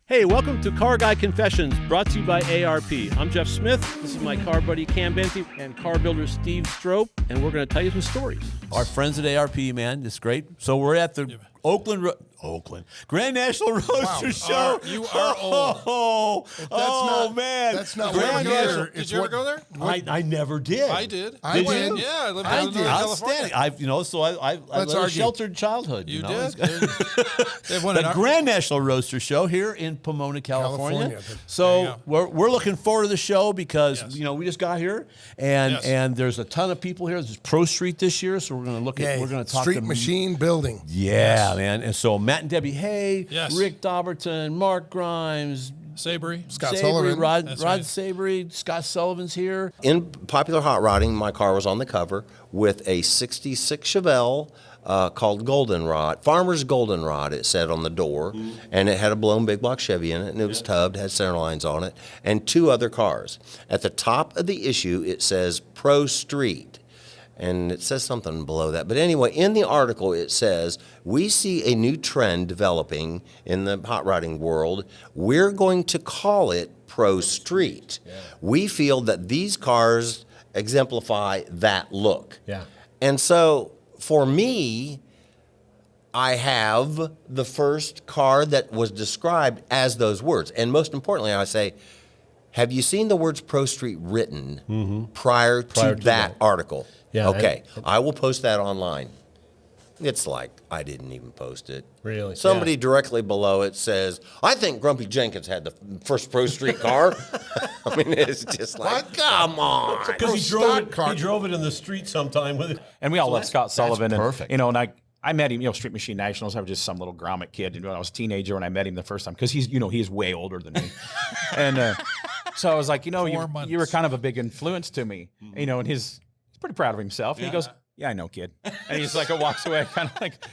Hey, welcome to Car Guy Confessions, brought to you by ARP. I'm Jeff Smith. This is my car buddy Cam Benty and car builder Steve Strope, and we're going to tell you some stories. Our friends at ARP, man, it's great. So we're at the Grand National Roadster Show. You are old. Man. That's not Grand where National. Did you ever go there? I never did. I did. I went. Yeah, I lived I down in did. California. Outstanding. I led a sheltered childhood. You know? did. They've won The Grand National Roadster Show here in Pomona, California. So we're looking forward to the show because we just got here and there's a ton of people here. There's Pro Street this year, so we're going to look at we're going to talk Street Machine Building. Yeah, man. And so Matt and Debbie Hay, Rick Dobbertin, Mark Grimes, Sabery, Scott Sullivan, Rod Sodsbury, Scott Sullivan's here. In Popular Hot Rodding, my car was on the cover with a 66 Chevelle called Goldenrod, Farmer's Goldenrod, it said on the door, and it had a blown big block Chevy in it, and it was tubbed, had center lines on it, and two other cars. At the top of the issue, it says Pro Street. And it says something below that. But anyway, in the article, it says, we see a new trend developing in the hot rodding world. We're going to call it Pro Street. Yeah. We feel that these cars exemplify that look. Yeah. And so, for me, I have the first car that was described as those words. And most importantly, I say, have you seen the words Pro Street written prior to that article? Yeah. Okay. I will post that online. It's like I didn't even post it. Really? Somebody directly below it says, I think Grumpy Jenkins had the first Pro Street car. I mean, it's just like, come on. Because he drove it in the street sometime with it. And we all love Scott Sullivan. Perfect. And, and I met him, Street Machine Nationals. I was just some little grommet kid. And when I was a teenager when I met him the first time, because he's way older than me. And so I was like, you were kind of a big influence to me. And he's pretty proud of himself. And he goes, yeah, I know, kid. And he's like, walks away, kind of like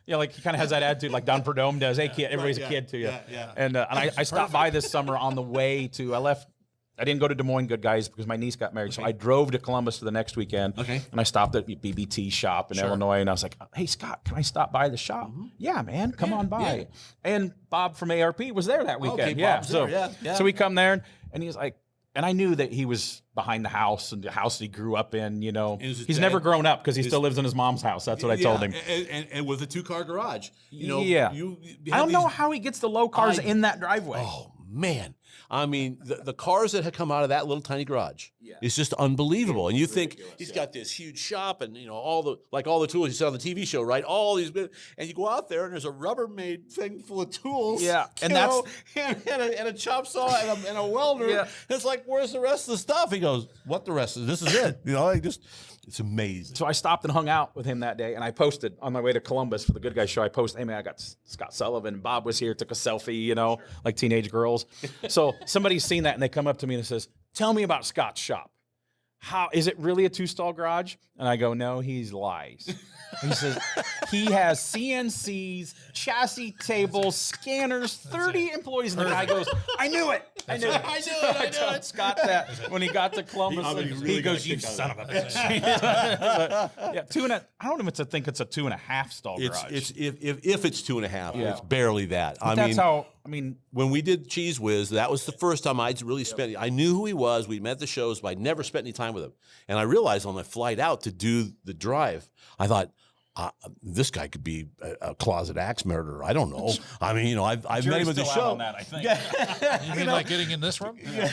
he kind of has that attitude like Don Perdome does. Hey, kid, everybody's a kid to you. Yeah. And I stopped by this summer on the way to. I didn't go to Des Moines, good guys, because my niece got married. So I drove to Columbus for the next weekend. Okay. And I stopped at BBT shop in Illinois, and I was like, hey, Scott, can I stop by the shop? Yeah, man, come on by. Yeah. And Bob from ARP was there that weekend. Okay, Bob's there. So we come there, and he's like, and I knew that he was behind the house and the house he grew up in, He's never grown up because he still lives in his mom's house. That's what I told him. And with a two-car garage. I don't know how he gets the low cars in that driveway. Oh, man. I mean, the cars that have come out of that little tiny garage is just unbelievable. And you think he's got this huge shop and all the tools you saw on the TV show, right? All these, and you go out there and there's a Rubbermaid thing full of tools. Yeah, and and a chop saw and a welder. Yeah. It's like, where's the rest of the stuff? He goes, what the rest of this is it? It's amazing. So I stopped and hung out with him that day, and I posted on my way to Columbus for the Good Guys show. I posted, hey man, I got Scott Sullivan. Bob was here, took a selfie, like teenage girls. So somebody's seen that, and they come up to me and says, tell me about Scott's shop. How is it really a two-stall garage? And I go, no, he's lies. He says he has CNCs, chassis tables, scanners, 30 employees. And the guy goes, I knew it. I knew it. I told Scott that when he got to Columbus. He goes, you son of a bitch. I don't even think it's a 2.5 stall garage. If it's 2.5, it's barely that. When we did Cheese Whiz, that was the first time I'd really spent. I knew who he was. We met at the shows, but I never spent any time with him. And I realized on the flight out to do the drive, I thought, this guy could be a closet axe murderer. I don't know. I mean, I've met him at the show. On that, I think. You mean like getting in this room? Yeah.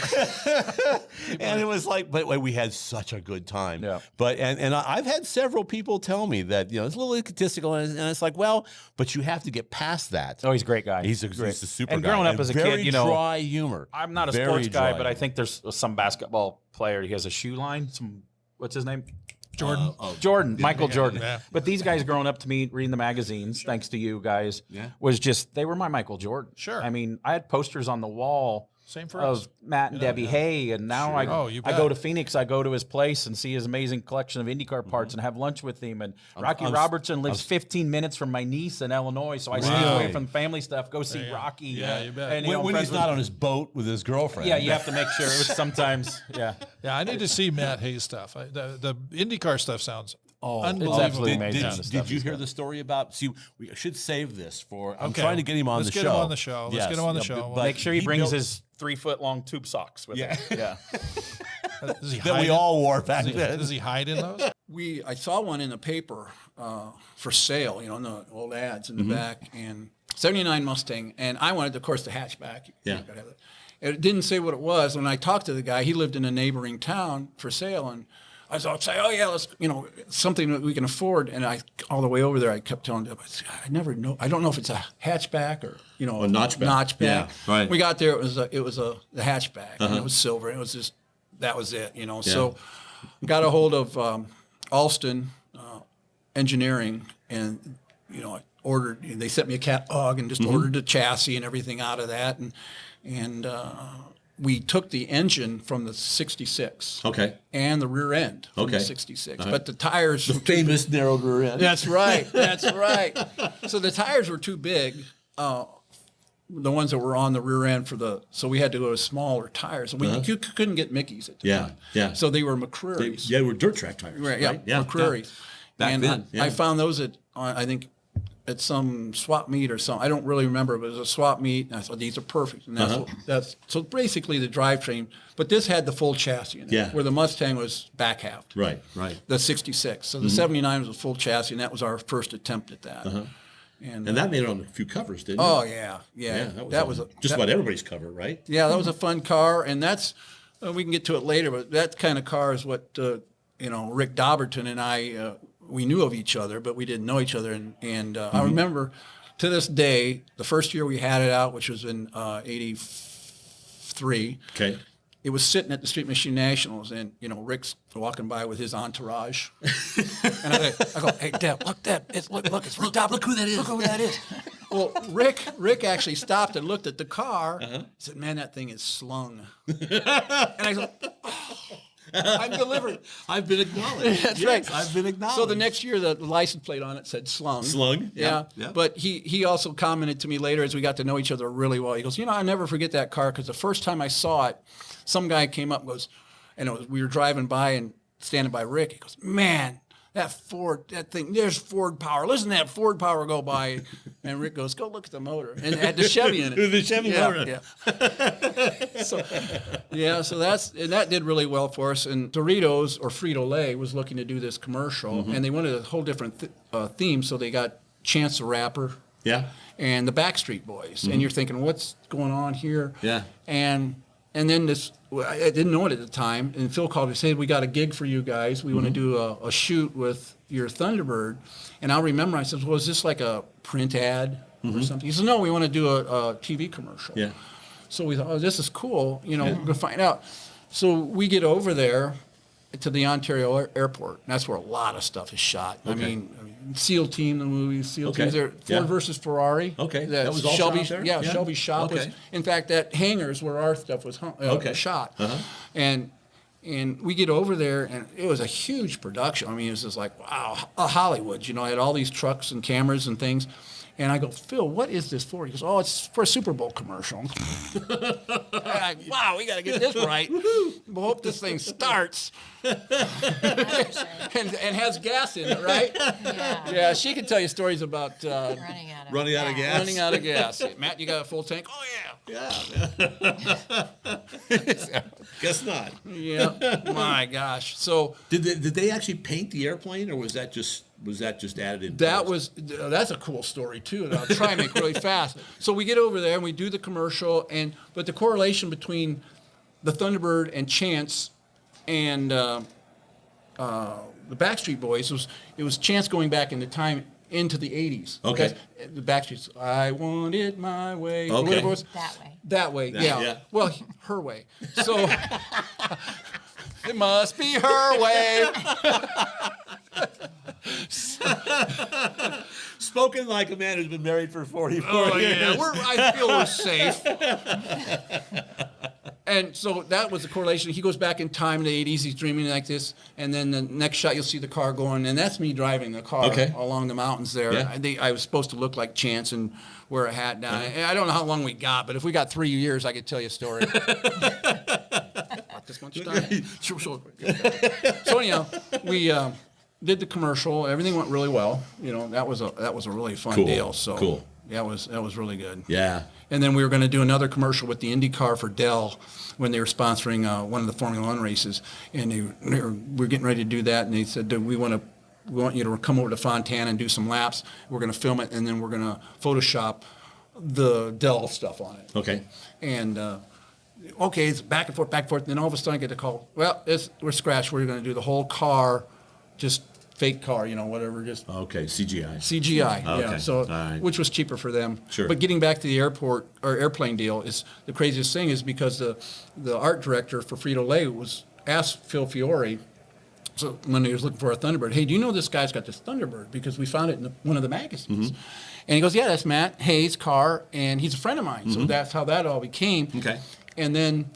And it was like, but we had such a good time. Yeah. But and I've had several people tell me that it's a little egotistical, and it's like, well, but you have to get past that. Oh, he's a great guy. He's a super and guy. Growing up as a very kid, dry humor. I'm not a sports guy, but I think there's some basketball player. He has a shoe line. What's his name? Jordan. Michael Jordan. Yeah. But these guys growing up to me, reading the magazines, thanks to you guys, they were my Michael Jordan. Sure. I mean, I had posters on the wall Same for us. of Matt and Debbie Hay, and now I go to Phoenix, I go to his place and see his amazing collection of IndyCar parts and have lunch with him. And Rocky Robertson lives 15 minutes from my niece in Illinois, so I sneak away from family stuff, go see Rocky. Yeah, you bet. And, when he's not on his boat with his girlfriend. Yeah, you have to make sure. It was sometimes, Yeah, I need to see Matt Hay's stuff. The IndyCar stuff sounds Unbelievable. absolutely amazing. Did you hear the story about? See, we should save this for. I'm Okay. trying to get him on Let's the get show. him on the show. Let's get him on the show. But Make sure he brings built- his 3-foot-long tube socks with him. Yeah. Does he that hide we in- all wore back does he, then. does he hide in those? I saw one in the paper for sale, in the old ads in the back, and 79 Mustang, and I wanted, of course, the hatchback. Yeah. You gotta have it. It didn't say what it was. When I talked to the guy, he lived in a neighboring town for sale, and I was all say, oh yeah, let's, something that we can afford. And all the way over there, I kept telling him, I never know. I don't know if it's a hatchback or a notchback. Yeah, right. We got there, it was the hatchback, and it was silver. And it was just that was it, So got a hold of Alston Engineering, and I ordered. They sent me a catalog and just ordered the chassis and everything out of that, and we took the engine from the 66. Okay. And the rear end from the 66. But the tires... The famous narrowed rear end. That's right. That's right. So the tires were too big, the ones that were on the rear end so we had to go to smaller tires. And you couldn't get Mickeys at the time. Yeah. So they were McCreary's. They were dirt track tires. Right, right? yeah, McCreary's. Back and then, I found those I think, at some swap meet or something. I don't really remember, but it was a swap meet, and I thought, these are perfect. And that's so basically the drivetrain. But this had the full chassis in it, where the Mustang was back half. Right. The 66. So the 79 was a full chassis, and that was our first attempt at that. And that made it on a few covers, didn't it? Oh, yeah. That was just about everybody's cover, right? Yeah, that was a fun car, and that's, we can get to it later, but that kind of car is what, Rick Dobbertin and I, we knew of each other, but we didn't know each other. And I remember to this day, the first year we had it out, which was in 83. Okay. It was sitting at the Street Machine Nationals, and Rick's walking by with his entourage, and I go, "Hey, Deb, look, Deb, look, it's Rick Dobb. Look who that is. Look who that is." Well, Rick actually stopped and looked at the car. He said, "Man, that thing is slung." And I go, I'm delivered. I've been acknowledged. That's right. I've been acknowledged. So the next year, the license plate on it said slung. Slung? Yeah. Yeah. But he also commented to me later as we got to know each other really well. He goes, I'll never forget that car, because the first time I saw it, some guy came up and goes, we were driving by and standing by Rick. He goes, "Man, that thing, there's Ford power. Listen to that Ford power go by." And Rick goes, "Go look at the motor." And it had the Chevy in it. The Chevy motor. Yeah. So that did really well for us. And Doritos, or Frito-Lay, was looking to do this commercial, and they wanted a whole different theme, so they got Chance the Rapper. Yeah. And the Backstreet Boys. And you're thinking, what's going on here? Yeah. And then I didn't know it at the time, and Phil called me and said, "We got a gig for you guys. We want to do a shoot with your Thunderbird." And I'll remember, I said, "Well, is this like a print ad or something?" He said, "No, we want to do a TV commercial." Yeah. So we thought, "Oh, this is cool. We're going to find out." So we get over there to the Ontario airport, and that's where a lot of stuff is shot. Okay. I mean, SEAL Team, the movie, SEAL Okay. Teams there, Yeah. Ford versus Ferrari. Okay. That was all Shelby, shot there? Yeah, Shelby's shop was. Okay. In fact, that hangar's where our stuff was shot. And we get over there, and it was a huge production. I mean, it was just like, wow, Hollywood. I had all these trucks and cameras and things. And I go, "Phil, what is this for?" He goes, "Oh, it's for a Super Bowl commercial." Wow, we got to get this right. We'll hope this thing starts and has gas in it, right? Yeah, she can tell you stories about Running out of gas. running out of gas. Matt, you got a full tank? Oh, yeah. Guess not. Yeah, my gosh. So Did they actually paint the airplane, or was that just added in? that's a cool story too, and I'll try and make really fast. So we get over there and we do the commercial, but the correlation between the Thunderbird and Chance and the Backstreet Boys was Chance going back into time into the 80s. Okay. The Backstreet's "I Want It My Way." Okay. Whatever it was. That way. Yeah. Well, her way. So it must be her way. Spoken like a man who's been married for 44 years. Yeah, I feel we're safe. And so that was the correlation. He goes back in time in the 80s. He's dreaming like this. And then the next shot, you'll see the car going. And that's me driving the car along the mountains there. Yeah. I was supposed to look like Chance and wear a hat down. And I don't know how long we got, but if we got 3 years, I could tell you a story. Not this much time. So anyhow, did the commercial. Everything went really well. You know, that was a really fun deal. So that was really good. Yeah. And then we were going to do another commercial with the IndyCar for Dell when they were sponsoring one of the Formula One races, and we were getting ready to do that, and they said, we want you to come over to Fontana and do some laps. We're going to film it, and then we're going to Photoshop the Dell stuff on it. Okay. And okay, it's back and forth, and then all of a sudden I get a call. Well, we're scratched. We're going to do the whole car, just fake car, you know, whatever, just Okay, CGI. CGI. Okay, Yeah, so all right. which was cheaper for them. Sure. But getting back to the airport or airplane deal is the craziest thing is because the art director for Frito-Lay was asked Phil Fiore. So when he was looking for a Thunderbird, hey, do you know this guy's got this Thunderbird? Because we found it in one of the magazines. Mm-hmm. And he goes, yeah, that's Matt Hayes' car, and he's a friend of mine. So that's how that all became. Okay. And then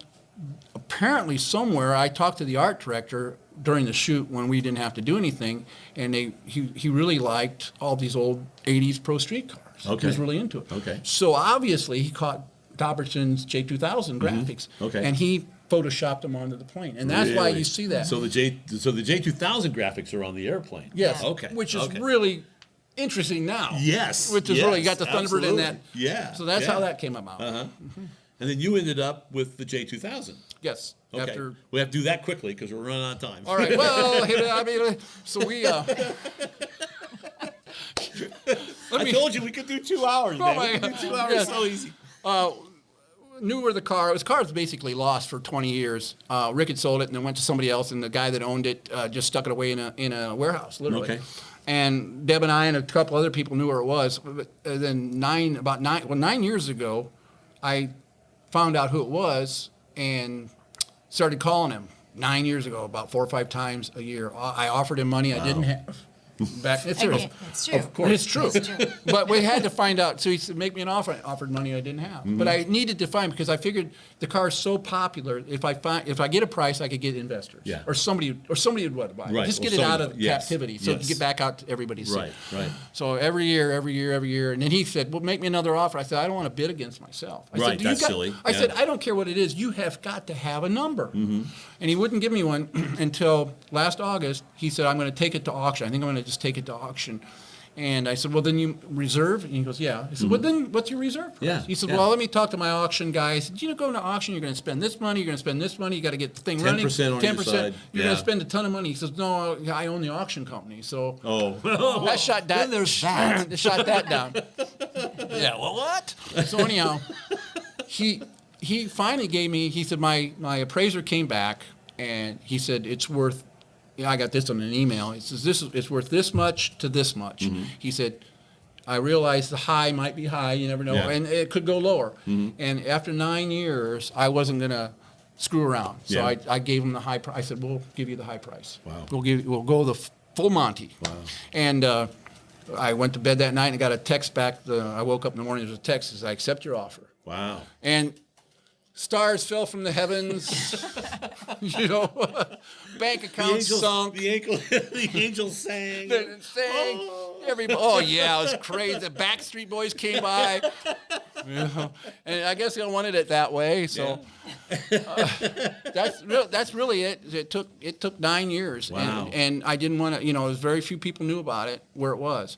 apparently somewhere I talked to the art director during the shoot when we didn't have to do anything, and he really liked all these old 80s Pro Street cars. Okay. He was really into it. Okay. So obviously he caught Dobbertin's J2000 graphics. Okay. And he photoshopped them onto the plane. And that's why Really? you see that. So the J2000 graphics are on the airplane. Yes. Okay. Which is okay. really interesting now. Yes. Which is yes, really, you got the Thunderbird absolutely. in that. Yeah. So that's yeah. how that came about. Uh-huh. And then you ended up with the J2000. Yes. Okay. After. We have to do that quickly because we're running out of time. All right. Well, I mean, so we. I told you we could do 2 hours, man. my We could do 2 hours Yeah. so easy. Knew where the car was basically lost for 20 years. Rick had sold it and then went to somebody else, and the guy that owned it just stuck it away in a warehouse, literally. Okay. And Deb and I and a couple other people knew where it was. But then 9 years ago, I found out who it was and started calling him. 9 years ago, about 4 or 5 times a year. I offered him money I didn't have. Back, it's serious. It's true. Of course, it's true. It's true. But we had to find out. So he said, "Make me an offer." I offered money I didn't have, but I needed to find because I figured the car is so popular. If I get a price, I could get investors. Yeah. Or somebody would want to buy it. Right. Just Well, get it out somebody- of yes. captivity, so Yes. to get back out to everybody. Right. Right. So every year, and then he said, "Well, make me another offer." I said, "I don't want to bid against myself." I Right, said, that's silly. I Yeah. said, "I don't care what it is. You have got to have a number." And he wouldn't give me one until last August. He said, "I'm going to take it to auction. I think I'm going to just take it to auction." And I said, "Well, then you reserve?" And he goes, "Yeah." I said, "Well, then what's your reserve price?" Yeah, He said, yeah. "Well, let me talk to my auction guy." I said, "You know, go into auction, you're going to spend this money, you're going to spend this money, you got to get the thing running. 10% on your side. You're Yeah. going to spend a ton of money." He says, "No, I own the auction company." So Oh. that shot that. Then there's that. They shot that down. Yeah. Well, what? So anyhow, he finally gave me. He said my appraiser came back and he said it's worth. I got this on an email. He says it's worth this much to this much. He said, "I realize the high might be high. You never know, Yeah. and it could go lower." And after 9 years, I wasn't gonna screw around. So Yeah. I gave him the high price. I said, "We'll give you the high price. Wow. We'll go the full Monty." Wow. And I went to bed that night and got a text back. I woke up in the morning. There was a text that says, "I accept your offer." Wow. And stars fell from the heavens. You know, bank accounts sunk. The angels sang. They sang. Everybody. Oh yeah, it was crazy. The Backstreet Boys came by. You know, and I guess they wanted it that way. So that's really it. It took 9 years. Wow. And I didn't want to. You know, there's very few people knew about it where it was.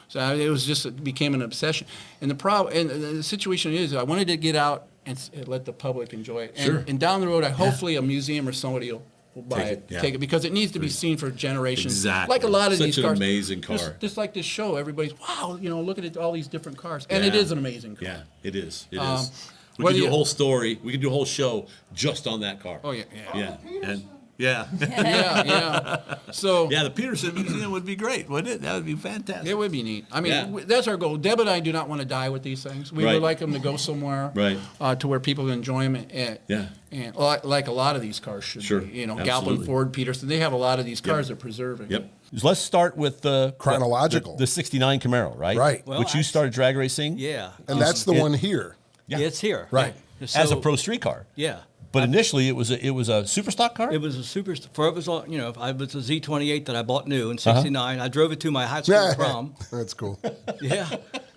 So it was just it became an obsession. And the problem and the situation is I wanted to get out and let the public enjoy it. Sure. And down the road, hopefully a museum or somebody will buy Take it, take it because it needs to be seen for generations. Exactly. Like a lot of Such these an cars. amazing car. Just like this show, everybody's wow. You know, look at it, all these different cars, and it Yeah. is an amazing car. Yeah, it is. It Um, is. We whether could do you- a whole story. We could do a whole show just on that car. Oh yeah, Yeah. And yeah. yeah. So Yeah, the Peterson Museum would be great, wouldn't it? That would be fantastic. it would be neat. I mean, Yeah. that's our goal. Deb and I do not want to die with these things. We Right. would like them to go somewhere, Right. To where people enjoy them. Yeah. And like a lot of these cars should Sure. be. You know, Absolutely. Galpin, Ford, Peterson. They have a lot of these cars they're preserving. Yep. Let's start with the Chronological. the 69 Camaro, right? Right. Well, Which you started drag racing. Yeah. And that's the one here. Yeah. It's here. Right. So, As a pro street car. Yeah. But initially it was a super stock car? It was a super, for it was, you know, I was a Z28 that I bought new in '69. I drove it to my high school prom. That's cool. Yeah.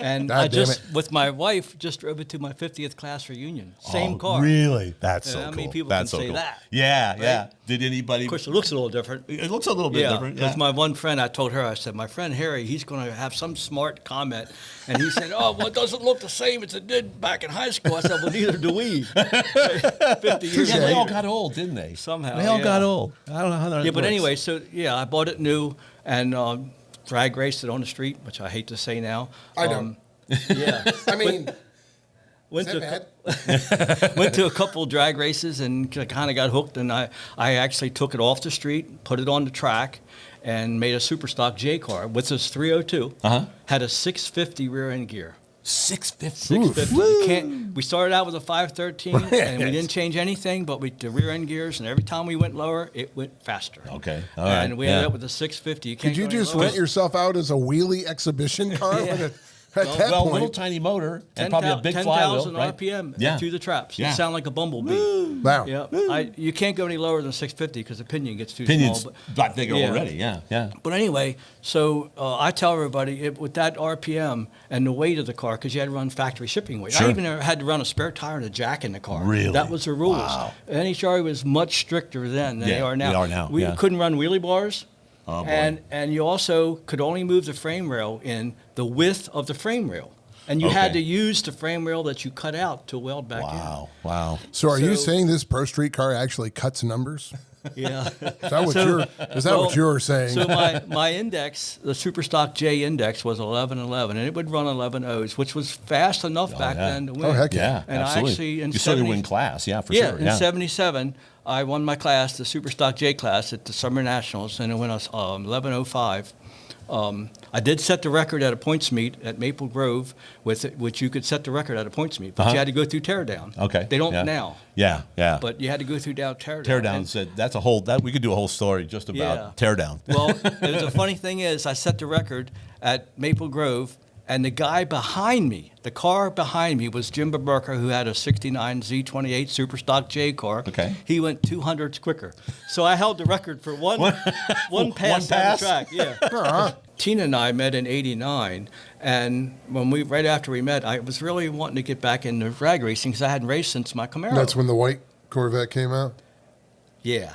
And God I damn just, with my wife, just drove it to my 50th class reunion. Same car. Really? That's so How cool. many people That's can so say cool. that? Yeah, yeah. Right? Did anybody? Of course, it looks a little different. It looks a little bit different. Because Yeah. my one friend, I told her, I said, my friend Harry, he's going to have some smart comment. And he said, oh, well, it doesn't look the same as it did back in high school. I said, well, neither do we. 50 years Yeah, they all later. got old, didn't they? Somehow, They all yeah. got old. I don't know how that Yeah, but works. anyway, so, yeah, I bought it new and drag raced it on the street, which I hate to say now. I don't. Yeah. I mean, Went is to, that went to a couple drag races and kind of got hooked. And I actually took it off the street, put it on the track, and made a super stock J car with this 302. Had a 650 rear end gear. 650. 650. You can't. We started out with a 513, and we didn't change anything, but the rear end gears, and every time we went lower, it went faster. Okay. All right. And we ended up with a 650. You can't Could you go any just lower. rent yourself out as a wheelie exhibition car? At that Well, little point, tiny motor and probably a big 10,000 flywheel, right? RPM Yeah. through the traps. Yeah. You sound like a bumblebee. wow. Yeah, you can't go any lower than 650 because the pinion gets too Pinions small. got bigger yeah. already. Yeah, yeah. But anyway, so I tell everybody with that RPM and the weight of the car, because you had to run factory shipping weight. Sure. I even had to run a spare tire and a jack in the car. Really? That was the rules. Wow. NHRA was much stricter then than they are now. they are now, We yeah. couldn't run wheelie bars. Oh, boy. And you also could only move the frame rail in the width of the frame rail. And you had Okay. to use the frame rail that you cut out to weld back Wow, wow. So are you So- saying this Pro Street car actually cuts numbers? in. Yeah. Is that what you're saying? So my index, the Superstock J index, was 1111, and it would run 11.0s, which was fast enough back yeah. then to win. Oh, heck Yeah, And I absolutely. actually, in you started to 70 win class, yeah, for Yeah, sure. in 77, I won my class, the Superstock J class at the Summer Nationals, and it went 11.05. I did set the record at a points meet at Maple Grove, which you could set the record at a points meet, but you had to go through teardown. Okay. They don't yeah. now, Yeah, yeah. but you had to go through teardown. Teardown And- said that's a whole that we could do a whole story just about teardown. Well, the funny thing is, I set the record at Maple Grove, and the guy behind me, the car behind me, was Jim Baburka, who had a '69 Z28 Superstock J car. Okay. He went 200s quicker, so I held the record for one pass down pass? the track. Yeah. Tina and I met in '89, and right after we met, I was really wanting to get back into drag racing because I hadn't raced since my Camaro. That's when the white Corvette came out. Yeah.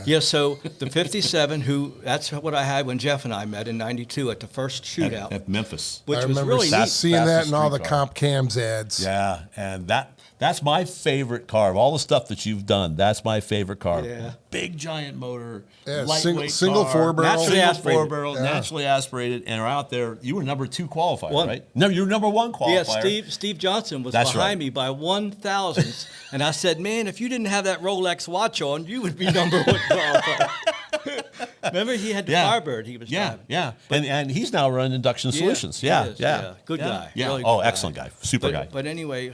Yeah, so the 57, that's what I had when Jeff and I met in '92 at the first shootout, At Memphis. which I was remember really neat. seeing that Fastest in all the street car. comp cams ads. Yeah, and that's my favorite car. Of all the stuff that you've done, that's my favorite car. Yeah. Big giant motor, Yeah, lightweight single car, four-barrel. Naturally aspirated. four-barrel, naturally aspirated, and are out there. You were number 2 qualifier, One. right? No, you were number 1 qualifier. Yeah, Steve Johnson was That's behind right. me by 1,000ths, and I said, "Man, if you didn't have that Rolex watch on, you would be number 1 qualifier." Remember, he had the Firebird. He was driving. Yeah, and he's now running Induction Solutions. Yeah, he is, yeah, good guy. Yeah. Really Oh, good excellent guy. Super guy. But anyway,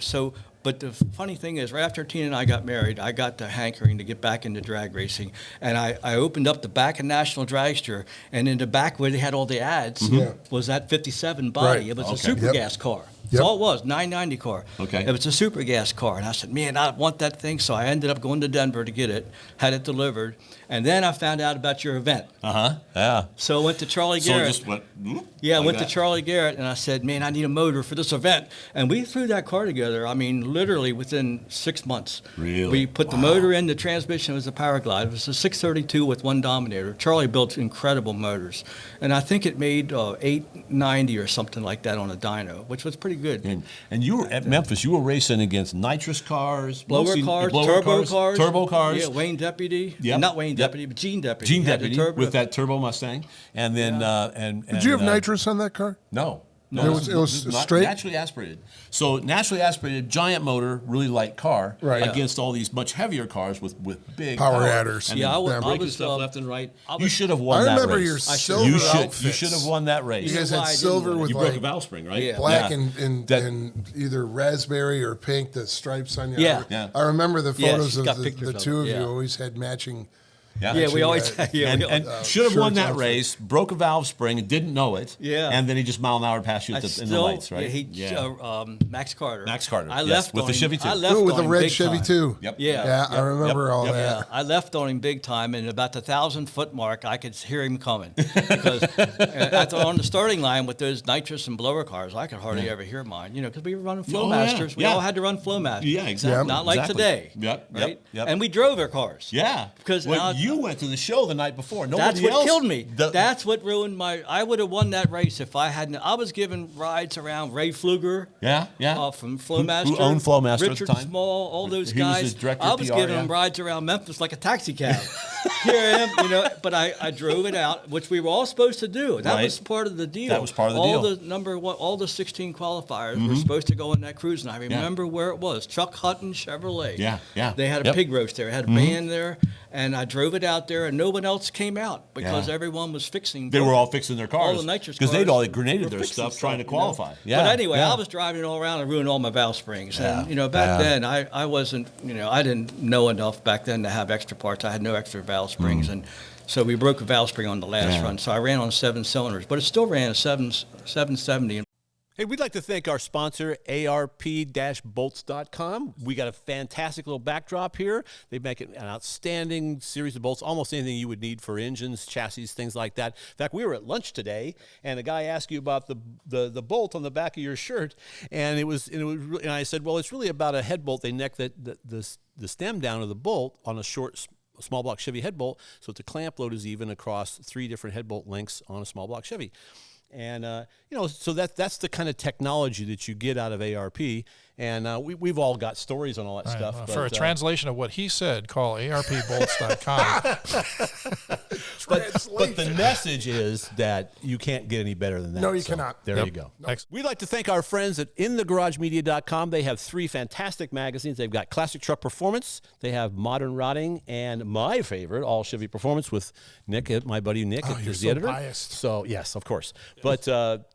but the funny thing is, right after Tina and I got married, I got the hankering to get back into drag racing, and I opened up the back of National Dragster, and in the back where they had all the ads was that 57 body. Right. It was a Okay. super Yep. gas car. Yep. That's all it was, 990 car. Okay. It was a super gas car, and I said, man, I want that thing. So I ended up going to Denver to get it, had it delivered, and then I found out about your event. Yeah. So I went to Charlie So Garrett. it just went. Yeah, I like went that. to Charlie Garrett and I said, man, I need a motor for this event. And we threw that car together, I mean, literally within 6 months. Really? We put the motor in, the transmission was a Power Glide. It was a 632 with 1 Dominator. Charlie built incredible motors. And I think it made 890 or something like that on a dyno, which was pretty good. And you were at Memphis. You were racing against nitrous cars, Blower mostly cars, blower turbo cars. Yeah, Wayne Deputy. Yep. Not Wayne Yep. Deputy, but Gene Deputy. Gene He had the Deputy turbo. with that turbo Mustang, and then Did you have nitrous on that car? No. It was straight? Naturally aspirated. So naturally aspirated, giant motor, really light car, Right. against all these much heavier cars with big Power adders. And Yeah, then I breaking was, stuff left and right. I You was- should have won I that remember race. your I should. silver You outfits. should have won that race. You guys why I had didn't silver win it. with You broke a like valve spring, right? Yeah. black Yeah. and either raspberry or pink, the stripes on your Yeah. Yeah. I remember the Yeah, photos she's of got the pictures of two it, of you yeah. always had matching Yeah, we always. Yeah, and should have won that race. Broke a valve spring and didn't know it. Yeah. And then he just mile an hour past you in the lights, right? Max Carter. Max Carter. I left with on the him. Chevy too. I left Ooh, with on the him red big Chevy time. too. Yep. Yeah. I remember all Yeah, that. I left on him big time, and about the 1,000-foot mark, I could hear him coming. Because on the starting line with those nitrous and blower cars, I could hardly ever hear mine. Because we were running Flowmasters. We all had to run Flowmasters. Yeah, exactly. Not like today. Yep. Right. Yep. And we drove our cars. Yeah. Because you went to the show the night before. That's what killed me. That's what ruined my. I would have won that race if I hadn't. I was given rides around Ray Fluger. Yeah. From Flowmaster. Who owned Flowmaster Richard at the time. Small, all those He was guys. his director I of was PR, giving them rides around Memphis like a taxi cab. Here I am, but I drove it out, which we were all supposed to do. That was part of the deal. That was part of the deal. All the 16 qualifiers were supposed to go in that cruise, and I remember where it was. Chuck Hutton Chevrolet. Yeah. They had a pig roast there. It had a band there, and I drove it out there, and no one else came out because everyone was fixing. They were all fixing their cars. All the nitrous because cars they'd all grenaded were their fixing stuff trying to qualify. But anyway, I was driving all around and ruined all my valve springs. And back then I wasn't, I didn't know enough back then to have extra parts. I had no extra valve springs, and so we broke a valve spring on the last run. So I ran on 7 cylinders, but it still ran a 770. Hey, we'd like to thank our sponsor, ARP-bolts.com. We got a fantastic little backdrop here. They make an outstanding series of bolts, almost anything you would need for engines, chassis, things like that. In fact, we were at lunch today, and a guy asked you about the bolt on the back of your shirt, and and I said, well, it's really about a head bolt. They neck the stem down of the bolt on a short small block Chevy head bolt, so that the clamp load is even across 3 different head bolt lengths on a small block Chevy. And, so that's the kind of technology that you get out of ARP. And we've all got stories on all that stuff. Well, for a translation of what he said, call ARPbolts.com. But the message is that you can't get any better than that. No, you cannot. There you go. We'd like to thank our friends at InTheGarageMedia.com. They have 3 fantastic magazines. They've got Classic Truck Performance, they have Modern Rotting, and my favorite, All Chevy Performance, with Nick, my buddy Nick, is the editor. Biased. So yes, of course. But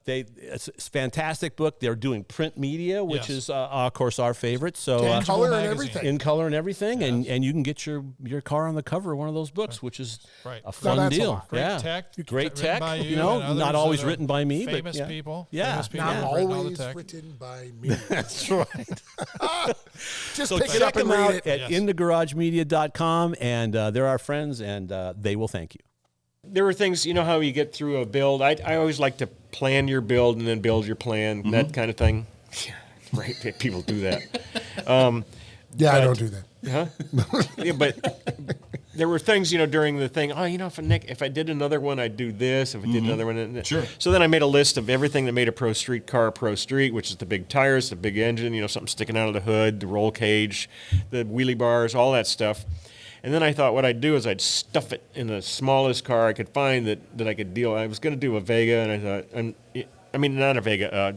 it's a fantastic book. They're doing print media, which is of course our favorite. So in color and everything. In color and everything, and you can get your car on the cover of one of those books, which is a fun deal. Great tech. Great tech. By You know, not always written by me, famous but people. Yeah. Famous people Not have written all the always tech. written by me. That's right. Just So pick it check up and them out read it. at InTheGarageMedia.com, and they're our friends, and they will thank you. There are things, how you get through a build. I always like to plan your build and then build your plan, that kind of thing. Yeah, right. People do that. I don't do that. Huh? Yeah, but there were things, during the thing. Oh, if I did another one, I'd do this. If I did another one, Sure. So then I made a list of everything that made a pro street car a pro street, which is the big tires, the big engine, something sticking out of the hood, the roll cage, the wheelie bars, all that stuff. And then I thought what I'd do is I'd stuff it in the smallest car I could find that I could deal. I was going to do a Vega, and I thought, not a Vega.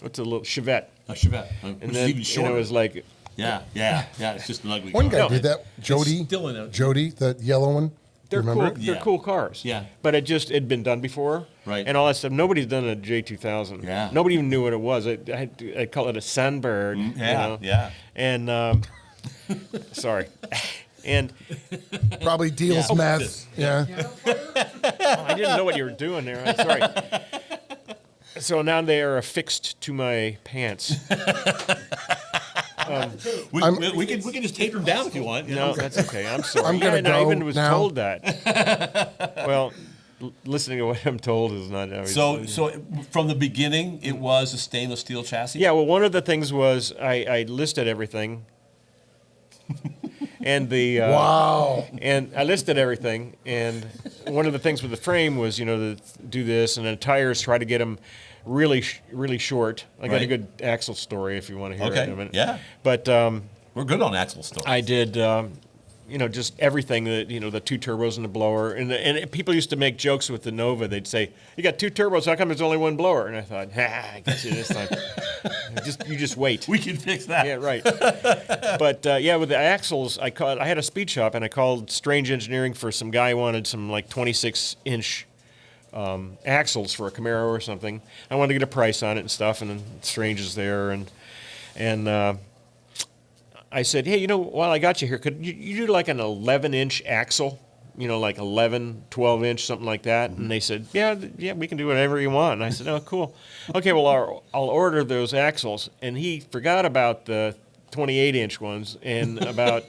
What's a little Chevette? A Chevette, And which then is even shorter. it was like. Yeah. It's just an ugly One car. guy did that. Jody. still in it. Jody, the yellow one. They're Remember cool. it? They're cool cars. Yeah. But it'd been done before. Right. And all that stuff. Nobody's done a J2000. Yeah. Nobody even knew what it was. I call it a Sunbird. Yeah. And sorry. And Probably deals meth. Yeah. I didn't know what you were doing there. I'm sorry. So now they are affixed to my pants. We can just tape them down if you want. No, that's okay. I'm sorry. I'm gonna and I go even was now. told that. Well, listening to what I'm told is not always. So from the beginning, it was a stainless steel chassis. Yeah, well, one of the things was I listed everything, and Wow. and I listed everything, and one of the things with the frame was to do this, and then tires, try to get them really short. I got a Right. good axle story if you want to hear it in a minute. Yeah. But We're good on axle stories. I did. Just everything that the 2 turbos and the blower, and people used to make jokes with the Nova. They'd say, "You got 2 turbos. How come there's only 1 blower?" And I thought, I got you this time. You just wait. We can fix that. Yeah, right. But with the axles, I had a speed shop, and I called Strange Engineering for some guy who wanted some like 26-inch axles for a Camaro or something. I wanted to get a price on it and stuff, and then Strange is there, and I said, hey, while I got you here, could you do like an 11-inch axle? like 11, 12 inch, something like that. And they said, yeah, we can do whatever you want. And I said, oh, cool. Okay, well, I'll order those axles. And he forgot about the 28 inch ones. And about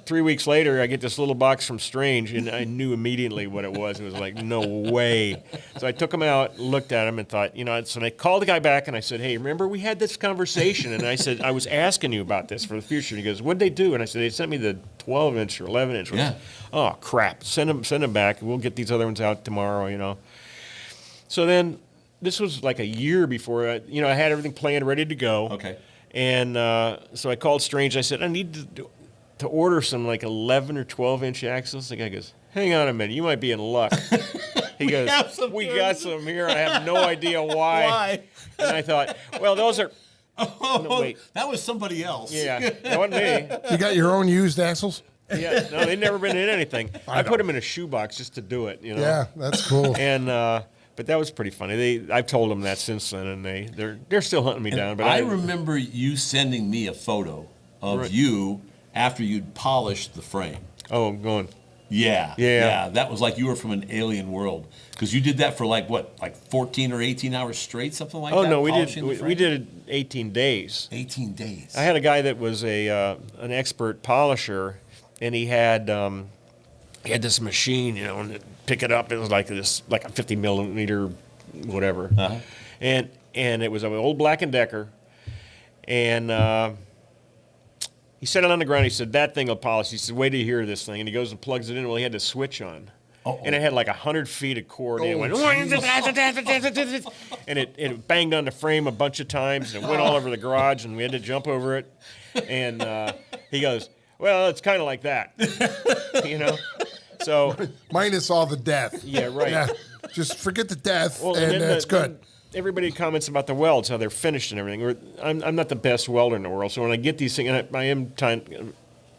3 weeks later, I get this little box from Strange, and I knew immediately what it was. It was like, no way. So I took them out, looked at them, and thought, so I called the guy back, and I said, hey, remember we had this conversation? And I said, I was asking you about this for the future. And he goes, what'd they do? And I said, they sent me the 12 inch or 11 inch ones. Yeah. Oh, crap. Send them back. We'll get these other ones out tomorrow, So then this was like a year before, I had everything planned, ready to go. Okay. And so I called Strange. I said, I need to order some like 11 or 12 inch axles. The guy goes, hang on a minute, you might be in luck. He goes, we got some here. I have no idea why. And I thought, well, those are. No, wait. That was somebody else. Yeah, that wasn't me. You got your own used axles? Yeah, no, they've never been in anything. I put them in a shoebox just to do it. Yeah, that's cool. And but that was pretty funny. I've told them that since then, and they're still hunting me down. But I remember you sending me a photo of you after you'd polished the frame. Oh, I'm going. Yeah. That was like you were from an alien world, because you did that for like 14 or 18 hours straight, something like that. Oh no, we did it 18 days. 18 days. I had a guy that was an expert polisher, and he had this machine, and to pick it up, it was like a 50 millimeter, whatever, and it was an old Black & Decker, and. He set it on the ground. He said, that thing will polish. He said, wait till you hear this thing. And he goes and plugs it in. Well, he had the switch on. And it had like 100 feet of cord. And it went, and it banged on the frame a bunch of times. And it went all over the garage. And we had to jump over it. And he goes, well, it's kind of like that. So. Minus all the death. Yeah, right. Yeah, just forget the death, well, and that's good. Everybody comments about the welds, how they're finished and everything. I'm not the best welder in the world, so when I get these things, and I am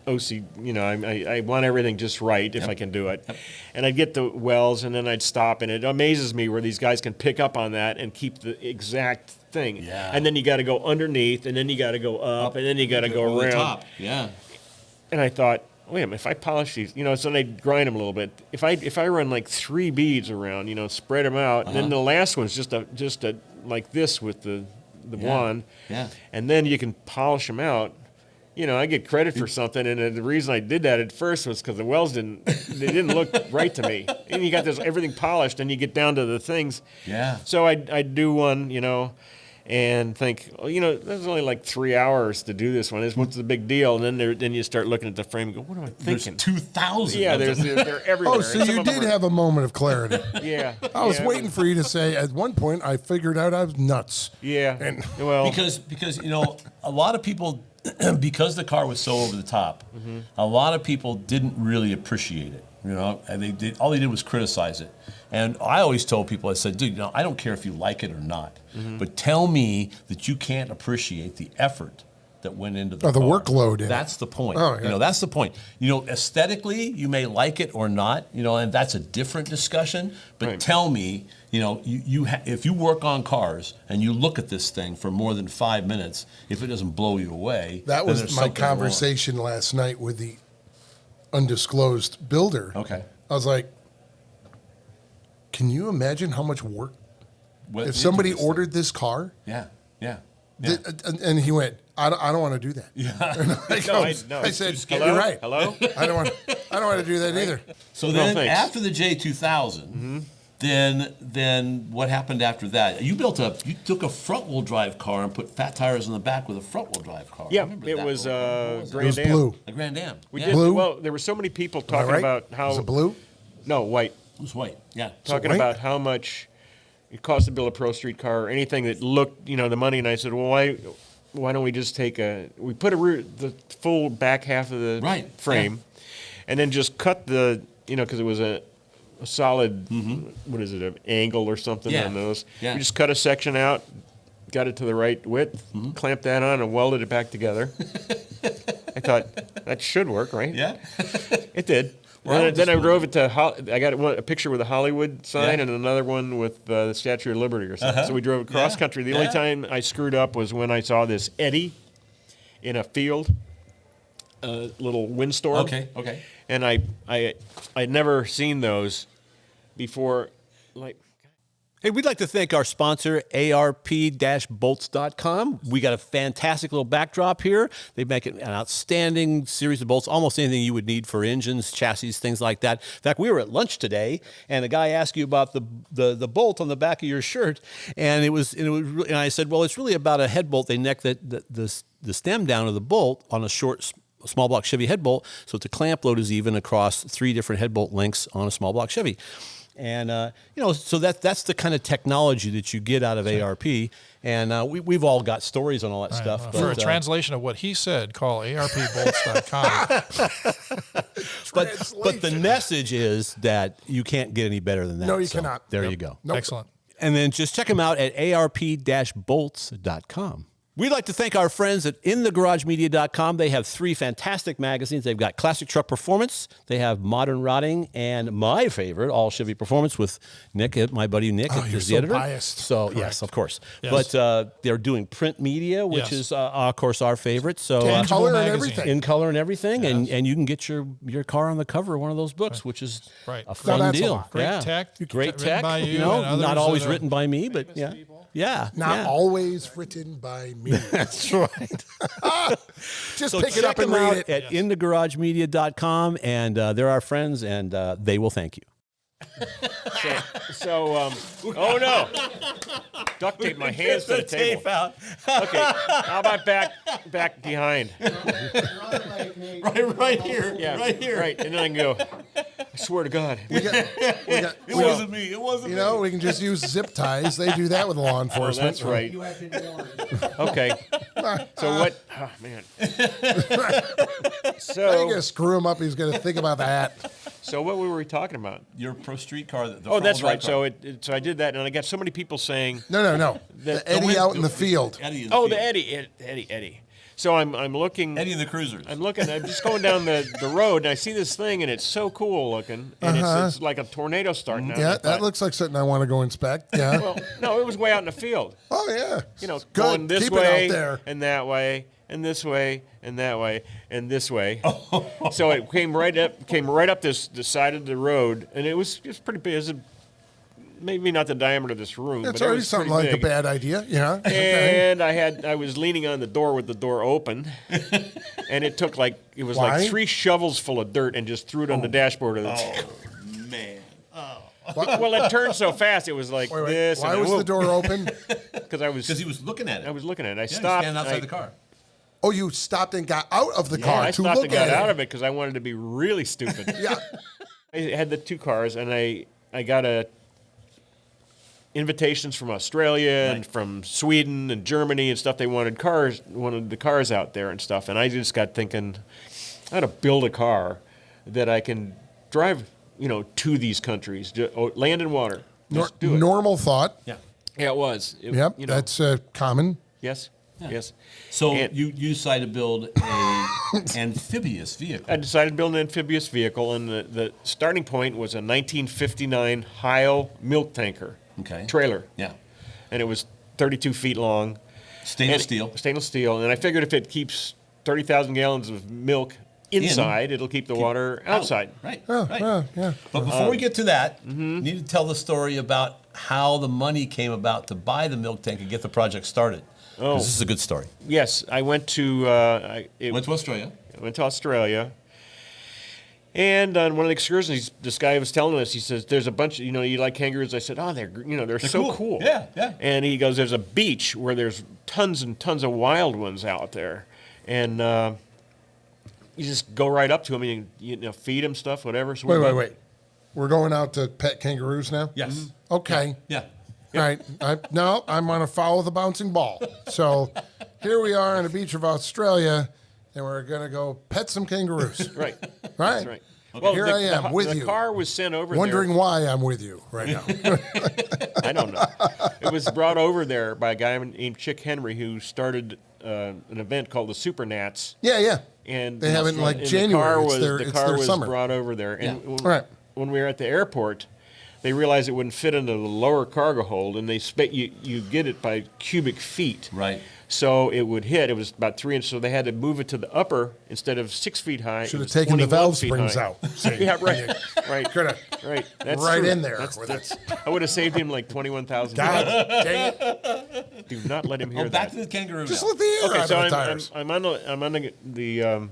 OC, I want everything just right if I can do it. And I'd get the welds, and then I'd stop, and it amazes me where these guys can pick up on that and keep the exact thing. Yeah. And then you got to go underneath, and then you got to go up, and then you got to go over around. the top. Yeah. And I thought, wait a minute, if I polish these, so then I'd grind them a little bit. If I run like 3 beads around, spread them out, and then the last one's just a like this with the wand, and then you can polish them out. I get credit for something, and the reason I did that at first was because the welds didn't look right to me. And you got everything polished, and you get down to the things. Yeah. So I'd do one, and think, there's only like 3 hours to do this one. What's the big deal? And then you start looking at the frame and go, what am I thinking? There's 2,000. Yeah, they're everywhere. Oh, so you did have a moment of clarity. Yeah. I was waiting for you to say, at one point, I figured out I was nuts. Yeah. And because a lot of people, because the car was so over the top, a lot of people didn't really appreciate it. And all they did was criticize it. And I always told people, I said, dude, I don't care if you like it or not, but tell me that you can't appreciate the effort that went into the the car. workload. That's the point. Oh, yeah. That's the point. Aesthetically, you may like it or not, and that's a different discussion. But tell me, if you work on cars and you look at this thing for more than 5 minutes, if it doesn't blow you away, that then was there's my something conversation last night with the undisclosed builder. Okay. I was like, can you imagine how much work wrong. if somebody ordered this car? Yeah. And he went, I don't want to do that. Yeah. I said, you're right. Hello? I don't want to do that either. So then after the J2000, then what happened after that? You took a front wheel drive car and put fat tires in the back with a front wheel drive car. Yeah, it was Grand Am. Blue. A Grand Am. We yeah. did Blue? well. There were so many people talking right? about how Was it blue? No, white. It was white. Yeah. Talking white? about how much it cost to build a Pro Street car or anything that looked, the money. And I said, well, why don't we just we put the full back half of the frame, and then just cut because it was a solid, what is it, an angle or something on those. Yeah. We just cut a section out, got it to the right width, clamped that on, and welded it back together. I thought, that should work, right? Yeah. It did. Well, then I drove it to, I got a picture with a Hollywood sign and another one with the Statue of Liberty or something. So we drove across country. The only time I screwed up was when I saw this eddy in a field. little windstorm. Okay. And I'd never seen those before. Like, Hey, we'd like to thank our sponsor, ARP-bolts.com. We got a fantastic little backdrop here. They make an outstanding series of bolts, almost anything you would need for engines, chassis, things like that. In fact, we were at lunch today, and a guy asked you about the bolt on the back of your shirt, and and I said, well, it's really about a head bolt. They neck the stem down of the bolt on a small block Chevy head bolt, so the clamp load is even across 3 different head bolt lengths on a small block Chevy. And, so that's the kind of technology that you get out of ARP. And we've all got stories on all that stuff. For a translation of what he said, call ARPbolts.com. but the message is that you can't get any better than that. No, you cannot. There you go. Nope. Excellent. And then just check them out at arp-bolts.com. We'd like to thank our friends at InTheGarageMedia.com. They have 3 fantastic magazines. They've got Classic Truck Performance, they have Modern Rotting, and my favorite, All Chevy Performance with Nick, my buddy Nick, you're is so the editor. biased. So, Correct. yes, of course. Yes. But they're doing print media, which Yes. is, of course, our favorite. So, In color and magazine. everything. in color and everything, and you can get your car on the cover of one of those books, which is Right. a fun that's a deal. lot. Great Yeah. tech. Great Written tech. by you know, and others not always that are written by me, but yeah. people. Yeah. Not yeah. always written by me. That's right. Just So pick it up check and them read out it. at InTheGarageMedia.com, and they're our friends, and they will thank you. oh no! Duct tape my hands to the table. out. Okay, how about back behind? right here. Yeah, right here. Right, and then I can go. I swear to God. It wasn't me. It wasn't You know, we can just use zip ties. They do that with law Oh, enforcement. that's right. Okay. So what? Oh man. Now you So gotta screw him up. He's gonna think about that. so what were we talking about? Your pro street car. Oh, that's right. So so I did that, and I got so many people saying, No. The Eddie out in the field. Eddie in "Oh, field. the Eddie." So I'm looking. Eddie and the Cruisers. I'm just going down the road, and I see this thing, and it's so cool looking, and it's like a tornado starting out. Yeah, I that thought, looks like something I want to go inspect. Yeah. Well, no, it was way out in the field. Oh yeah. You know, Good. going this Keep way it out there. and that way and this way and that way and this way. So it came right up this side of the road, and it was pretty big. It was maybe not the diameter of this room, It's but it already was something pretty like a big. bad idea. Yeah. Okay. And I was leaning on the door with the door open, and it took like Why? like 3 shovels full of dirt and just threw it on the dashboard of the. Man. Well, it turned so fast. It was like Wait. this. Why and was the door open? Because Because he was looking at it. I was looking at it. I Yeah, stopped. standing outside I- the car. Oh, you stopped and got out of the Yeah, car I to stopped look and got at out it. of it because I wanted to be really stupid. Yeah. I had the 2 cars, and I got invitations from Australia and from Sweden and Germany and stuff. They wanted the cars out there and stuff. And I just got thinking, I got to build a car that I can drive, to these countries, land and water. Just do it. Normal thought. Yeah. Yeah, it was. Yep. That's common. Yes. Yes. So And- you decided to build a amphibious vehicle. I decided to build an amphibious vehicle, and the starting point was a 1959 Heil milk tanker trailer. Yeah. And it was 32 feet long. Stainless And- steel. Stainless steel. And I figured if it keeps 30,000 gallons of milk inside, it'll keep the water outside. Right. Oh, right. yeah. But before we get to that, you need to tell the story about how the money came about to buy the milk tank and get the project started. Oh. This is a good story. Yes, I went to Went to Australia. I went to Australia, and on one of the excursions, this guy was telling us. He says, "There's a bunch of you like kangaroos." I said, "Oh, they're so cool." Yeah. And he goes, "There's a beach where there's tons and tons of wild ones out there, and you just go right up to them and you feed them stuff, whatever." So Wait. We're going out to pet kangaroos now? Yes. Okay. Yeah. All right. I'm on a follow the bouncing ball. So here we are on the beach of Australia, and we're going to go pet some kangaroos. Right. Right? That's right. Here I am with the you. car was sent over Wondering why I'm with you right now. there. I don't know. It was brought over there by a guy named Chick Henry who started an event called the Super Nats. Yeah. And They have it in like and January. The car was It's their brought summer. over there. And Right. when we were at the airport, they realized it wouldn't fit into the lower cargo hold, and you get it by cubic feet. Right. So it would hit. It was about 3 inches, so they had to move it to the upper instead of 6 feet high. Should have taken the valve springs out. Yeah, right, right, Coulda. right. That's Right true. in there That's, with that's, I would have saved him like $21,000. God dang it. Do not let him hear that. Back to the kangaroo. Just now. let the air Okay, out so of the tires. I'm on the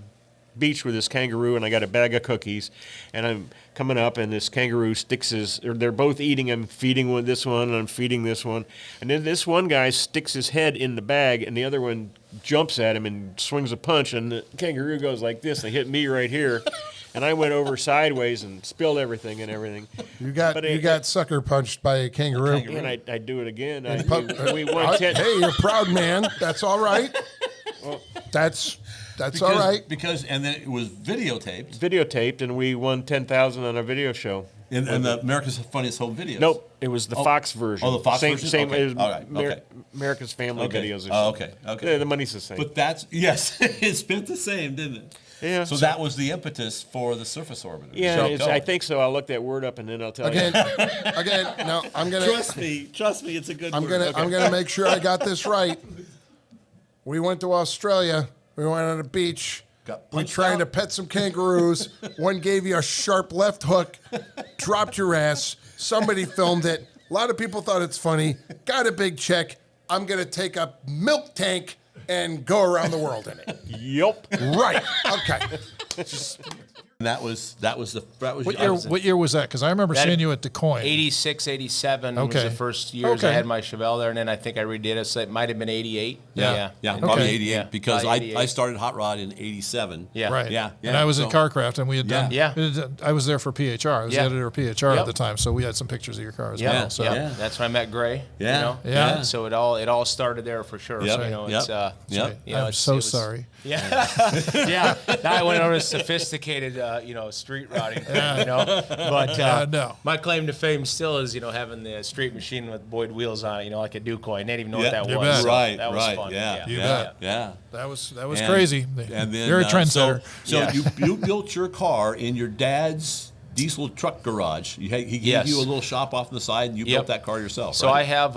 beach with this kangaroo, and I got a bag of cookies, and I'm coming up, and this kangaroo they're both eating. I'm feeding this one, and I'm feeding this one, and then this one guy sticks his head in the bag, and the other one jumps at him and swings a punch, and the kangaroo goes like this, and hit me right here, and I went over sideways and spilled everything and everything. You got sucker punched by a kangaroo. And I do it again. We Hey, won 10. you're a proud man. That's all right. That's all right. Because and then it was Videotaped, and we won 10,000 on our video show. and the America's Funniest Home Videos. Nope, it was the Fox version. Oh, the Fox same, version? Same, Okay. it was All right. Okay. America's Family Okay. Videos. Oh, okay. Okay. Yeah, the money's the same. But that's yes, it spent the same, didn't it? Yeah. So that was the impetus for the surface orbiter. yeah, So, I think so. I'll look that word up and then I'll tell Again, you. no, I'm gonna. Trust me, it's a good. I'm gonna make sure I got this right. We went to Australia. We went on a beach. Got We punched trying out? to pet some kangaroos. One gave you a sharp left hook, dropped your ass. Somebody filmed it. A lot of people thought it's funny. Got a big check. I'm gonna take a milk tank and go around the world in it. Yup. Right. Okay. That was What year was that? Because I remember seeing you at DeCoin. 86, 87 was Okay. the first years Okay. I had my Chevelle there, and then I think I redid it, so it might have been 88. Yeah, And- probably Okay. 88 Yeah, because probably I 88. started Hot Rod in 87. Yeah. Right. Yeah, And I was so- at Carcraft, and we had done. Yeah. I was there for PHR. I was Yeah. the editor of PHR at Yep. the time, so we had some pictures of your car as Yeah, well. So yeah. That's when I met Gray. Yeah. You know? Yeah. So it all started there for sure. Yep. So, you know, Yep. it's Yep. you know, I'm it's, so it was- sorry. Yeah, yeah. Now I went on a sophisticated, street routing thing, you know. But no. my claim to fame still is, having the street machine with Boyd wheels on it, like a Ducoy. I didn't even know what that You was. bet. So Right, that was right, fun. yeah, You yeah, bet. yeah. That was And- crazy. And then You're a trendsetter. So Yeah. you built your car in your dad's diesel truck garage. He gave Yes. you a little shop off on the side, and you built that car yourself. So right? I have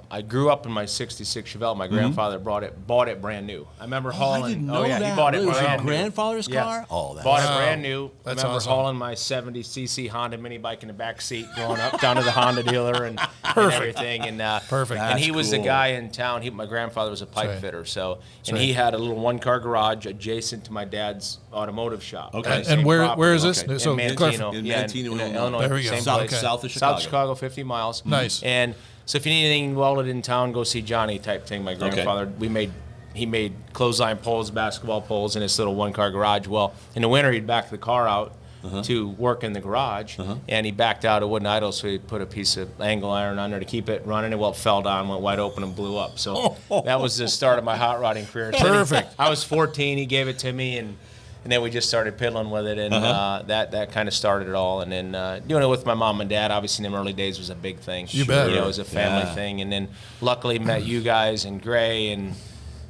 I grew up in my '66 Chevelle. My grandfather bought it brand new. I remember hauling. I didn't know yeah, that. he bought it Really? It was your brand new. grandfather's Yeah. car? Oh, that's bought it Wow. brand new. I That's remember awesome. hauling my 70cc Honda mini bike in the back seat, growing up down to the Honda dealer and everything. And Perfect. And he That's was the cool. guy in town. My grandfather was a pipe right. fitter, so That's and right. he had a little one-car garage adjacent to my dad's automotive shop. Okay. on the And same where property. is this? Okay. So In clarify. Manteno, In yeah, Manteno, in Illinois. Illinois. There we go. Same South, place. south of Chicago. South Chicago, 50 miles. Nice. And so if you need anything welded in town, go see Johnny type thing. My grandfather, he made clothesline poles, basketball poles in his little one-car garage. Well, in the winter, he'd back the car out to work in the garage, and he backed out. It wouldn't idle, so he put a piece of angle iron on there to keep it running. And well, it fell down, went wide open, and blew up. So that was the start of my hot rodding career. So Perfect. I was 14. He gave it to me, and then we just started piddling with it, and that kind of started it all. And then doing it with my mom and dad, obviously in the early days, was a big thing. You bet. It was a family Yeah. thing. And then luckily met you guys and Gray and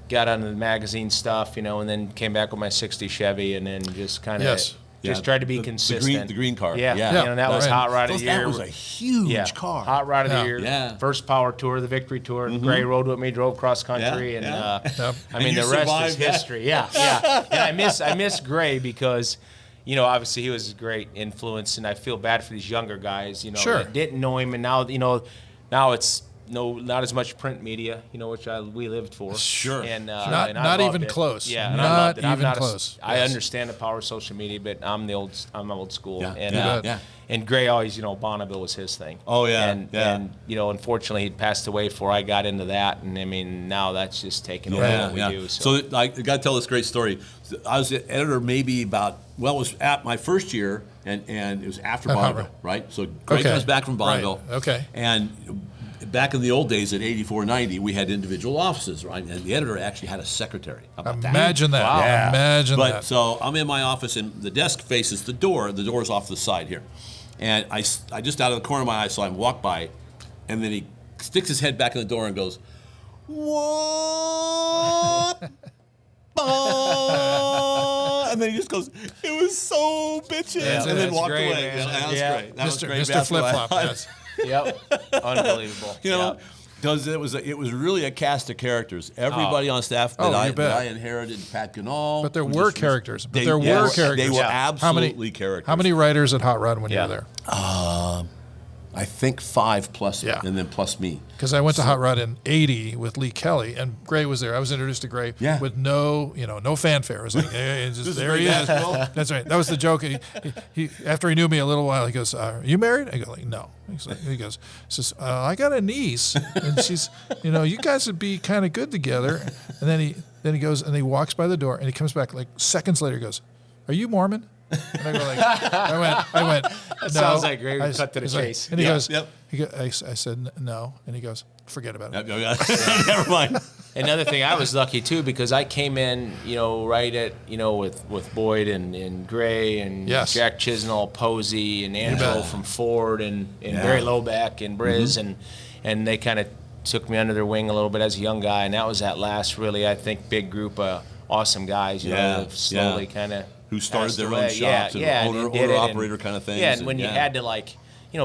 got onto the magazine stuff, and then came back with my 60 Chevy, and then just kind of Yes. just Yeah, tried to be the consistent. green car. Yeah, Yeah. that was Right. hot rod of Those- the year. that was a huge yeah, car. Hot rod of Yeah. the year. Yeah. First power tour, the victory tour. Gray rode with me, drove cross country, Yeah, and yeah. Yep. I mean And you the rest is survived that. history. Yeah, yeah. And I miss Gray because, obviously he was a great influence, and I feel bad for these younger guys, Sure. that didn't know him, and now it's not as much print media, which we lived for. Sure. And Not- and I not loved even it. close. Yeah, and Not I loved it. I'm even not close. I Yes. understand the power of social media, but I'm old school. Yeah. And Yeah. Yeah. and Gray always, Bonneville was his thing. Oh, yeah. And Yeah. and unfortunately he'd passed away before I got into that, and I mean now that's just taken over Yeah, what we yeah. do. So I got to tell this great story. I was the editor maybe it was at my first year, and it was after Bonneville, right? So Greg Okay. comes back from Bonneville. Right. Okay. And back in the old days at 8490, we had individual offices, right? And the editor actually had a secretary. How about that? Imagine that. Wow. Yeah. Imagine But that. so I'm in my office, and the desk faces the door. The door's off to the side here. And I just out of the corner of my eye saw him walk by, and then he sticks his head back in the door and goes, "What?" And then he just goes, "It was so bitchin'," and then walked great, away. man. That was great. That was great. Mr. Flip Flop. Yes. Yep. Unbelievable. You know, because it was really a cast of characters. Everybody on staff that, you bet. I inherited, Pat Ganal. But there were characters. They were How many characters. How many writers at Hot Rod when you were there? I think 5 plus, and then plus me. Because I went to Hot Rod in '80 with Lee Kelly, and Gray was there. I was introduced to Gray with no fanfare. It was like, hey, there he is. That's right. That was the joke. He after he knew me a little while, he goes, "Are you married?" I go, like, "No." He says, "I got a niece, and she's, you guys would be kind of good together." And then he goes and he walks by the door, and he comes back like seconds later. He goes, "Are you Mormon?" And I go like, I went. No. Sounds like great. Cut to the chase. And he goes, I said no, and he goes, forget about it. Never mind. Another thing, I was lucky too because I came in, right at, with Boyd and Gray and Jack Chisnell, Posey and Angelo from Ford and Barry Loback and Briz and they kind of took me under their wing a little bit as a young guy, and that was that last really, I think, big group of awesome guys, slowly kind of. Who started their own shops and owner-operator kind of things. Yeah, and when you had to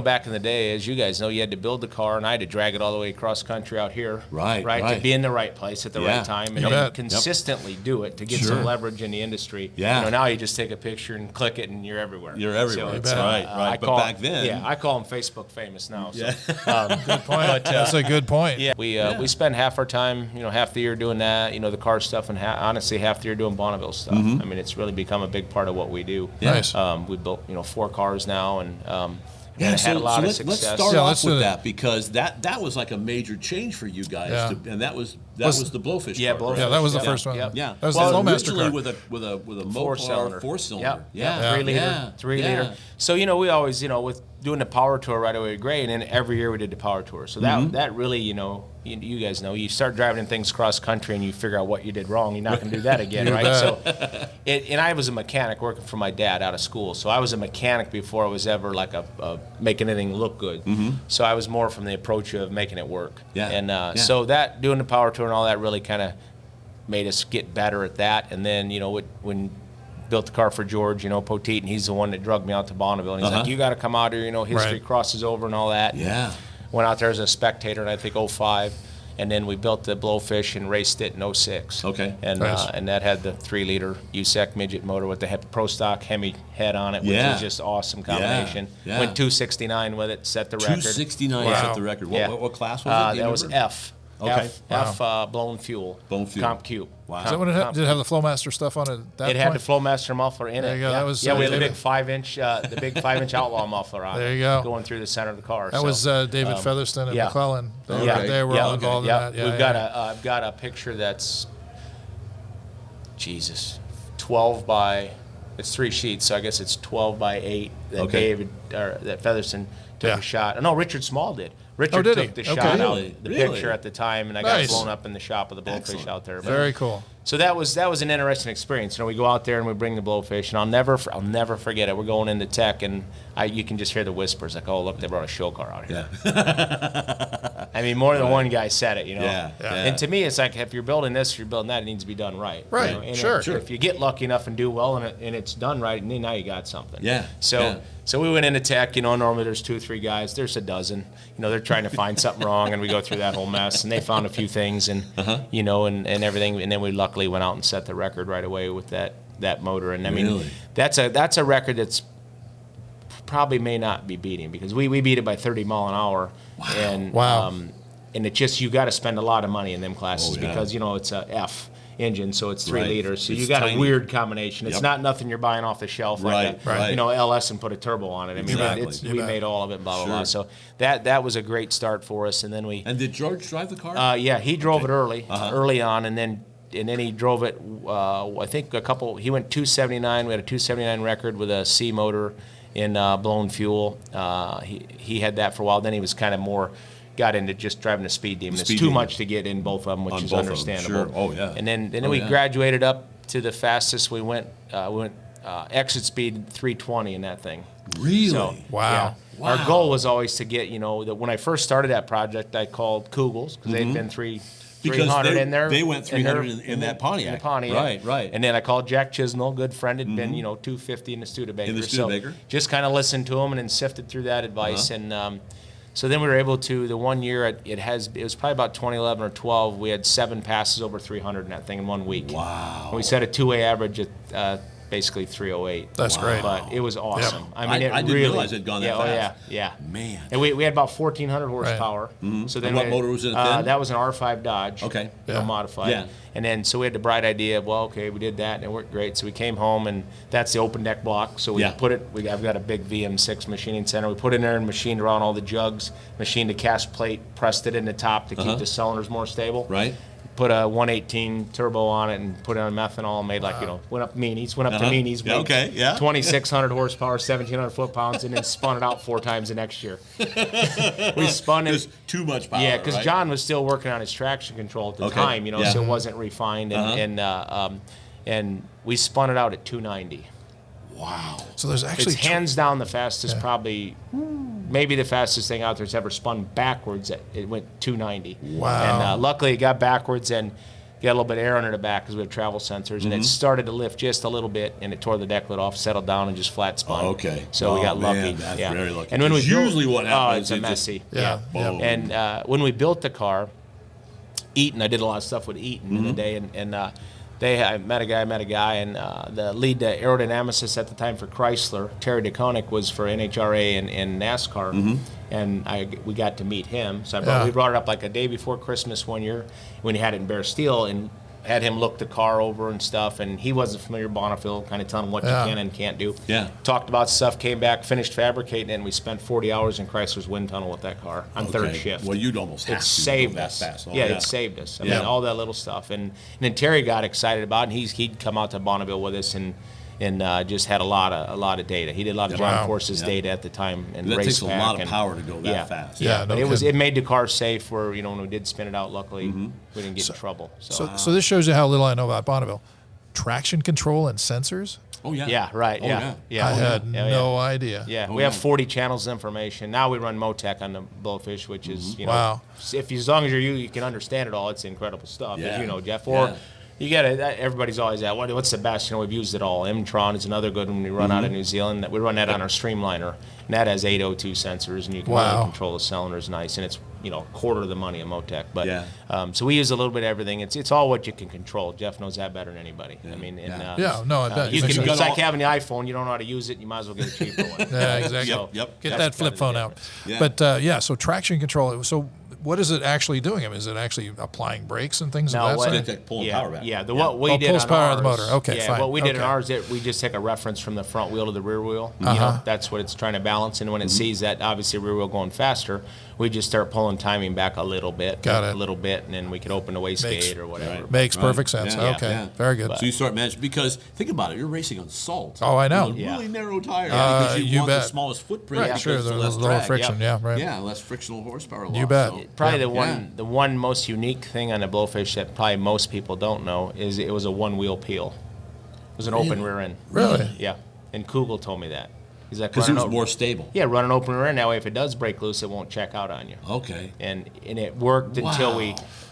back in the day, as you guys know, you had to build the car, and I had to drag it all the way across country out here. Right. To be in the right place at the right time and then consistently do it to get some leverage in the industry. Yeah. Now you just take a picture and click it, and you're everywhere. You're everywhere. So right. But back then. Yeah, I call them Facebook famous now. So. Good point. That's a good point. Yeah, we spend half our time, half the year doing that, the car stuff, and honestly half the year doing Bonneville stuff. I mean, it's really become a big part of what we do. Nice. We built, 4 cars now, and had a lot of success. Let's start off with that because that was like a major change for you guys, and that was the Blowfish. Yeah, car, Blowfish. Yeah, that was the first one. Yeah, that was the Flowmaster car. with a Mopar 4-cylinder. Yeah, 3 liter. So we always with doing the power tour right away with Gray, and then every year we did the power tour. So that really you guys know you start driving things cross country and you figure out what you did wrong. You're not going to do that again, right? So, and I was a mechanic working for my dad out of school. So I was a mechanic before I was ever like a making anything look good. So I was more from the approach of making it work. Yeah. And so that doing the power tour and all that really kind of made us get better at that. And then when built the car for George, Poteet, and he's the one that drugged me out to Bonneville. And he's like, you got to come out here, history crosses over and all that. Yeah. Went out there as a spectator in, I think, 05. And then we built the Blowfish and raced it in 06. Okay. And and that had the 3-liter USEC midget motor with the Pro Stock Hemi head on it, which was just awesome combination. Yeah. Went 269 with it, set the record. 269 set the record. What class was it? That was F. Okay. F blown fuel. Comp Q. Wow. Is that when did it have the Flowmaster stuff on it? It had the Flowmaster muffler in it. There you go. Yeah. That was we had the big 5-inch Outlaw muffler on it. There you go. Going through the center of the car. That was David Featherston and McClellan. They were all involved in that. We've got I've got a picture that's 12 by. It's 3 sheets, so I guess it's 12 by 8 that David or that Featherston took a shot. No, Richard Small did. Richard took the shot out, the picture at the time, and I got blown up in the shop of the Blowfish out there. But, very cool. So that was an interesting experience. We go out there and we bring the Blowfish, and I'll never forget it. We're going into tech, and you can just hear the whispers like, "Oh, look, they brought a show car out here." Yeah. I mean, more than one guy said it, Yeah. And to me, it's like if you're building this, you're building that, it needs to be done right. Right. And Sure. If you get lucky enough and do well, and it's done right, and then now you got something. Yeah. So we went into tech. Normally there's 2 or 3 guys. There's a dozen. They're trying to find something wrong, and we go through that whole mess. And they found a few things, and and everything. And then we luckily went out and set the record right away with that motor. And I mean, that's a record that's probably may not be beating because we beat it by 30 mile an hour. Wow. And and it just you got to spend a lot of money in them classes because it's a F engine, so it's 3 liters. So you got tiny. a weird combination. It's not nothing you're buying off the shelf like LS and put a turbo on it. I mean, we made all of it, blah blah blah. So that was a great start for us. And then And did George drive the car? Yeah, he drove it early on, and then he drove it. I think he went 279. We had a 279 record with a C motor in blown fuel. He had that for a while. Then he was kind of more. Got into just driving a speed demon. It's too much to get in both of them, which is understandable. Sure. Oh yeah. And then we graduated up to the fastest we went. Exit speed 320 in that thing. Really? So, wow. Our goal was always to get that when I first started that project, I called Kugels because they'd been 300 in there. They went 300 in that Pontiac. In the Pontiac. Right. And then I called Jack Chisnell, good friend, had been 250 in the Studebaker. In the Studebaker. So just kind of listened to him and then sifted through that advice. And so then we were able to, the one year, it was probably about 2011 or 12, we had 7 passes over 300 in that thing in 1 week. Wow. And we set a two-way average at basically 308. That's great. But it was awesome. Yep. I mean, I didn't realize it had gone that fast. Oh, yeah. Man. And we had about 1,400 horsepower. Mm-hmm. So then And what motor was it then? that was an R5 Dodge. Okay. Modified. Yeah. And then, so we had the bright idea of, well, okay, we did that and it worked great. So we came home and that's the open deck block. So we put it, I've got a big VM6 machining center. We put it in there and machined around all the jugs, machined a cast plate, pressed it in the top to keep the cylinders more stable. Right. Put a 118 turbo on it and put it on methanol, made went up to meanies, Yeah, okay, yeah. 2,600 horsepower, 1,700 foot-pounds, and then spun it out 4 times the next year. We spun it. There's too much power. Yeah, because right? John was still working on his traction control at the time, so it wasn't refined, and we spun it out at 290. Wow. So there's actually It's hands down the fastest, probably, maybe the fastest thing out there that's ever spun backwards. It went 290. Wow. And luckily it got backwards and got a little bit of air under the back because we have travel sensors, and it started to lift just a little bit, and it tore the deck lid off, settled down, and just flat spun. Okay. So we got lucky. Man, that's very lucky. And when we usually built, what happens it's a is messy. boom. And when we built the car, Eaton, I did a lot of stuff with Eaton in the day, and I met a guy, and the lead aerodynamicist at the time for Chrysler, Terry DeConnick, was for NHRA and NASCAR, and we got to meet him. So we brought it up like a day before Christmas one year when he had it in bare steel, and had him look the car over and stuff, and he wasn't familiar with Bonneville, kind of telling him what you can and can't do. Yeah. Talked about stuff, came back, finished fabricating, and we spent 40 hours in Chrysler's wind tunnel with that car on third shift. Well, you'd almost have It to saved go that us. fast. Oh, It saved us. I mean, all that little stuff. And then Terry got excited about it, and he'd come out to Bonneville with us and just had a lot of data. He did a lot of John Force's data at the time and That race takes a back lot of and- power to go that fast. Yeah, no but kidding. it made the car safe. Where when we did spin it out, luckily we didn't get in trouble. So this shows you how little I know about Bonneville. Traction control and sensors. Oh, yeah. Yeah, right. Oh, Yeah. I had no idea. Yeah, Oh, we have yeah. 40 channels of information. Now we run Motec on the Blowfish, which is, Wow. as long as you can understand it all, it's incredible stuff, Yeah. as you know, Jeff. Or Yeah. you get it. Everybody's always at, what's the best? We've used it all. M-Tron is another good one we run out of New Zealand. We run that on our Streamliner, and that has 802 sensors, and you can really control the cylinders nice, and it's a quarter of the money of Motec. But so we use a little bit of everything. It's all what you can control. Jeff knows that better than anybody. I mean, No, I bet. it's like having the iPhone. You don't know how to use it, you might as well get a cheaper one. Yeah, exactly. So Get that's that flip kinda phone the out. difference. But so traction control. So what is it actually doing? I mean, is it actually applying brakes and things No, of that what- sort? Like pulling power back. Yeah, what we did pulls on power ours, out of the motor. Okay, yeah, fine. what we did in Okay. ours, we just take a reference from the front wheel to the rear wheel. That's what it's trying to balance. And when it sees that, obviously, rear wheel going faster, we just start pulling timing back a little bit. Got it. A little bit, and then we could open the wastegate or whatever. Makes perfect sense. Yeah. Okay, Yeah. very good. So you start managing, because think about it, you're racing on salt. Oh, I know. Really narrow tires because you want the bet. smallest footprint. Right, because sure, it's the less lower drag. friction. Yeah, right. Yeah, less frictional horsepower loss. bet. So. Probably Yeah. the one most unique thing on the Blowfish that probably most people don't know is it was a one-wheel peel. It was an open rear end. Really? Yeah. And Kugel told me that. He's like, Because it was running more stable. Yeah, run an open rear end. That way, if it does break loose, it won't check out on you. Okay. And it worked until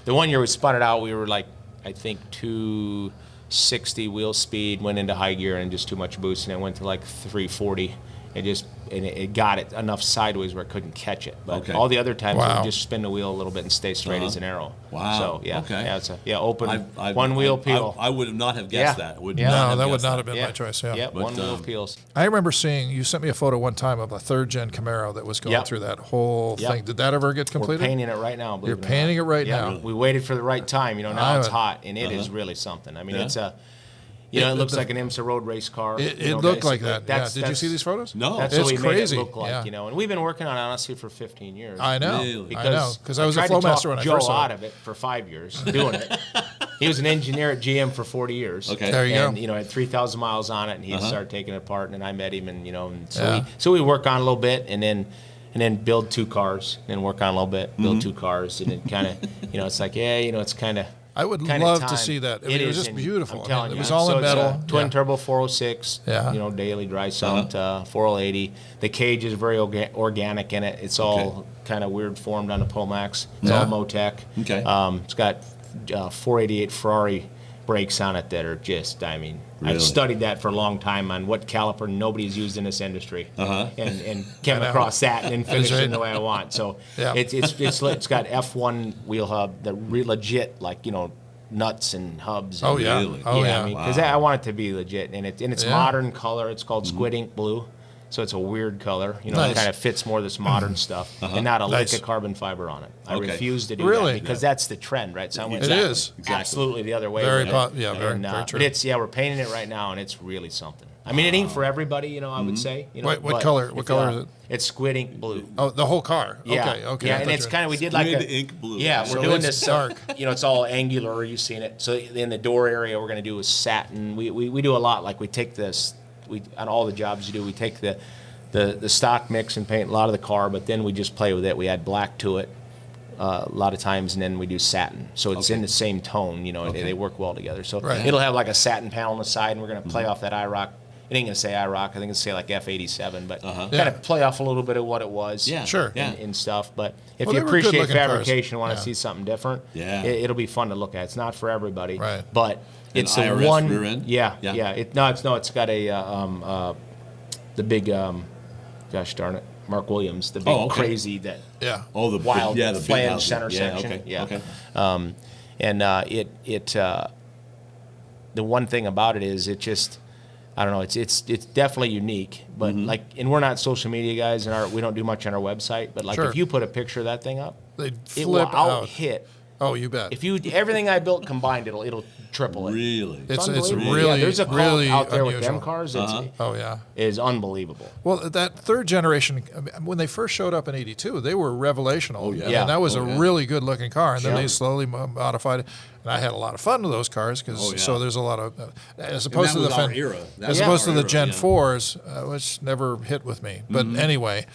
the one year we spun it out, we were like, I think 260 wheel speed, went into high gear and just too much boost, and it went to like 340. It got it enough sideways where it couldn't catch it. But all the other times, it would just spin the wheel a little bit and stay straight as an arrow. Wow. So yeah, Okay. yeah, it's open one wheel peel. I would not have guessed that. Would Yeah. not No, have that would guessed not have been my choice. Yeah. Yep, But, one wheel peels. I remember seeing you sent me a photo one time of a third-gen Camaro that was going Yep. through that whole Yep. thing. Did that ever get completed? We're painting it right now. You're painting it right now. We waited for the right time. Now it's I- hot, and it is really something. I mean, it's a. it looks like an IMSA road race car. It looked like that. Yeah. That's- Did you see these photos? No. That's It's what we crazy. made it look like, Yeah. And we've been working on it honestly for 15 years. I know. Really? I know. Because I was a tried to Flowmaster talk when I Joe first saw out it. of it for 5 years doing it. He was an engineer at GM for 40 years. Okay. There you and, go. Had 3,000 miles on it, and he started taking it apart, and then I met him, and so Yeah. we work on it a little bit, and then build 2 cars, and work on it a little bit, build 2 cars, and then kind of, it's like, it's kind of. I would kinda love time. to see that. I mean, it was is, just and beautiful. I'm I telling mean, it you. was all in So it's a metal. twin Yeah. turbo 406. Yeah. Daily dry sump 480. The cage is very organic in it. It's all kind of weird formed on the Pomax. It's all Motec. Okay. It's got 488 Ferrari brakes on it that are just, I mean, Really? I've studied that for a long time on what caliper nobody's used in this industry, and came across that and then finished it the way I want. So it's got F1 wheel hub, the legit, like, you know, nuts and hubs. Oh, and, yeah. really. Oh, yeah. I mean, because I want it to be legit, and it's modern color. It's called squid ink blue. So it's a weird color, you know, Nice. it kind of fits more this modern stuff, and not a lick of carbon fiber on it. I refuse to do that because that's the trend, right? So I went is. absolutely the other way. Very, with it. very But true. it's we're painting it right now, and it's really something. I mean, it ain't for everybody, you know. I would say, you know. What color? What color is it? It's squid ink blue. Oh, the whole car. Yeah. Okay. Yeah, and it's kind of we did like Squid a ink blue. Yeah, So we're doing it's this dark. You know, it's all angular. You've seen it. So in the door area, we're going to do is satin. We do a lot. Like we take this. On all the jobs you do, we take the stock mix and paint a lot of the car, but then we just play with it. We add black to it a lot of times, and then we do satin. So it's in the same tone, you know, and they work well together. So it'll have like a satin panel on the side, and we're going to play off that IROC. It ain't going to say IROC. I think it's going to say like F87, but kind of play off a little bit of what it was. Yeah. Sure. And stuff. But if Well, you they were appreciate good-looking cars. fabrication and want to see something different, it'll be fun to look at. It's not for everybody. Right. But it's An the IRS one. rear end? Yeah. Yeah. It's got a the big gosh darn it, Mark Williams, the big crazy that Oh, the wild big, the big flange house. center section. Okay. Yeah. Okay. The one thing about it is it just, I don't know, it's definitely unique, but like, and we're not social media guys, and we don't do much on our website, but like if you put a picture of that thing up, They'd it will flip out. hit. Oh, you bet. If you everything I built combined, it'll triple it. Really? It's unbelievable. really, there's a call really out there unusual. with them cars. Oh, yeah. Is unbelievable. Well, that third generation, when they first showed up in '82, they were revelational. Oh, yeah. And that was a really good looking car. And then they slowly modified it. And I had a lot of fun with those cars because so there's a lot of, as opposed to the Gen 4s, which never hit with me. But anyway,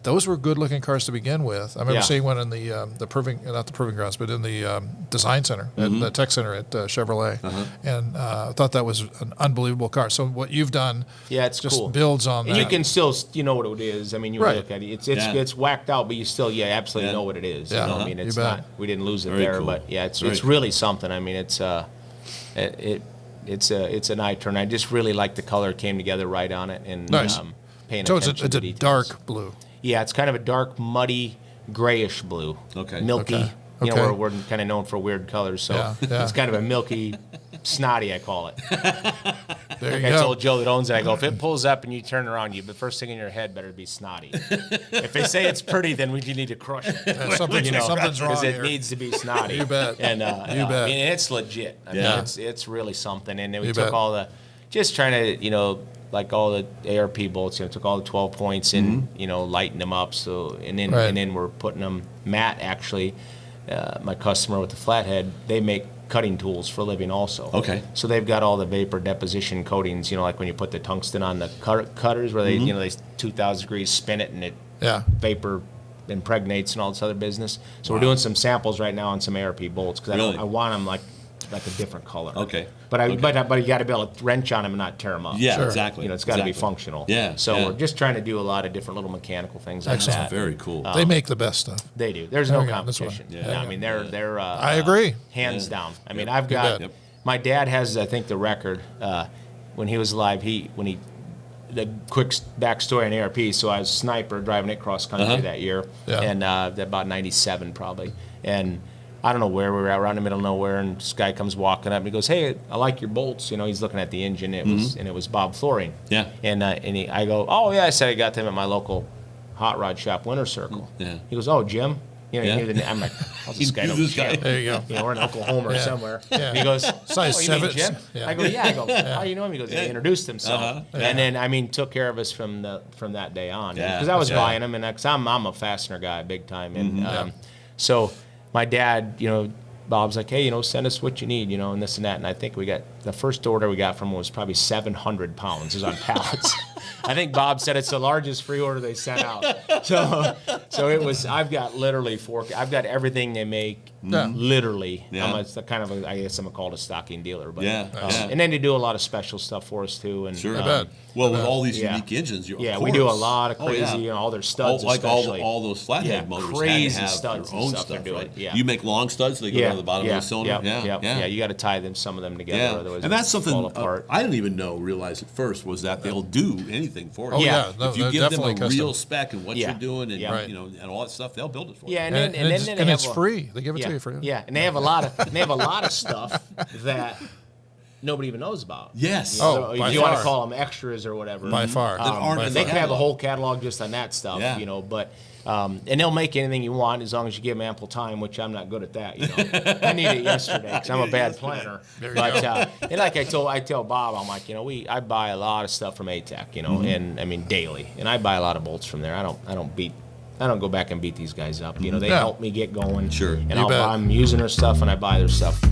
those were good looking cars to begin with. I remember seeing one in the proving, not the proving grounds, but in the design center, at the tech center at Chevrolet. And I thought that was an unbelievable car. So what you've done it's just cool. builds on and that. you can still, you know what it is. I mean, you look at it. It's whacked out, but you still, absolutely know what it is. Yeah. You know? I mean, it's You bet. not, we didn't lose it Very there, cool. but it's Very really something. I mean, it's an eye turn. I just really like the color came together right on it, and Nice. paying So attention it's to a details. dark blue. Yeah, it's kind of a dark, muddy, grayish blue. Okay. Milky. Okay. You know, Okay. we're kind of known for weird colors, so Yeah. it's kind of a milky, snotty, I call it. There you I go. told Joe that owns it, I go, if it pulls up and you turn around, the first thing in your head better be snotty. If they say it's pretty, then you need to crush it. Something's wrong Because it here. needs to be snotty. You bet. And You bet. I mean, it's legit. I mean, Yeah. it's really something. And then we You took bet. all the, just trying to, like all the ARP bolts, took all the 12 points and, lightened them up. So, and then we're putting them, Matt actually, my customer with the flathead, they make cutting tools for a living also. Okay. So they've got all the vapor deposition coatings, like when you put the tungsten on the cutters where they, they 2,000 degrees spin it and it vapor impregnates and all this other business. So we're doing some samples right now on some ARP bolts because Really? I want them like a different color. Okay. But you got to be able to wrench on them and not tear them up. Yeah, Sure. exactly. It's got to be Exactly. functional. Yeah, So yeah. we're just trying to do a lot of different little mechanical things like that. Very cool. They make the best stuff. They do. There's There no we go. That's why. competition. Yeah. No, I mean, they're. I agree. Hands down. I mean, I've got. bet. My dad has, I think, the record. When he was alive, the quick backstory on ARP. So I was a sniper driving it cross country that year, Yeah. and about '97 probably, and. I don't know where we were at, around the middle of nowhere, and this guy comes walking up and he goes, "Hey, I like your bolts." He's looking at the engine. It was Bob Flooring. Yeah. And I go, "Oh yeah," I said, "I got them at my local hot rod shop, Winter Circle." Yeah. He goes, "Oh, Jim." Yeah. I'm like, "How's this guy know Who's this guy? Jim?" There you go. We're in Oklahoma or somewhere. Yeah. And he goes, Size "Oh, you mean 7. Jim?" Yeah. I go, "Yeah." I go, "How you know him?" He goes, "He introduced himself." Uh-huh. And then, took care of us from that day on. Yeah. Because I was Yeah. buying them, and because I'm a fastener guy big time. And so my dad, Bob's like, "Hey, send us what you need, and this and that." And I think the first order we got from him was probably 700 pounds. It was on pallets. I think Bob said it's the largest free order they sent out. So So it was. I've got literally I've got everything they make. Literally. Yeah. I'm I guess I'm called a stocking dealer. But, Yeah. And then they do a lot of special stuff for us too. And Sure. Well, with all these unique engines, we do a lot of crazy, all their studs, like especially. all those flathead motors crazy had to have studs their and own stuff stuff, they're doing. right? Yeah. You make long studs, they go down to the bottom of the cylinder. Yeah. You got to tie some of them together, otherwise and that's something fall apart. I didn't even realize at first was that they'll do anything for you. No, if you give them a custom. real spec and what you're doing, and and all that stuff, they'll build it for you. Yeah, and it's free. They give it to you for free. Yeah, and they have a lot of stuff that nobody even knows about. Yes. So if you want to call them extras or whatever. By far. And they can have a whole catalog just on that stuff, but and they'll make anything you want as long as you give them ample time, which I'm not good at that, I need it yesterday because I'm a bad planner. But and like I tell Bob, I'm like, I buy a lot of stuff from ATEC, and I mean daily, and I buy a lot of bolts from there. I don't go back and beat these guys up. They help me get going. Sure. And I'm using their stuff and I buy their stuff.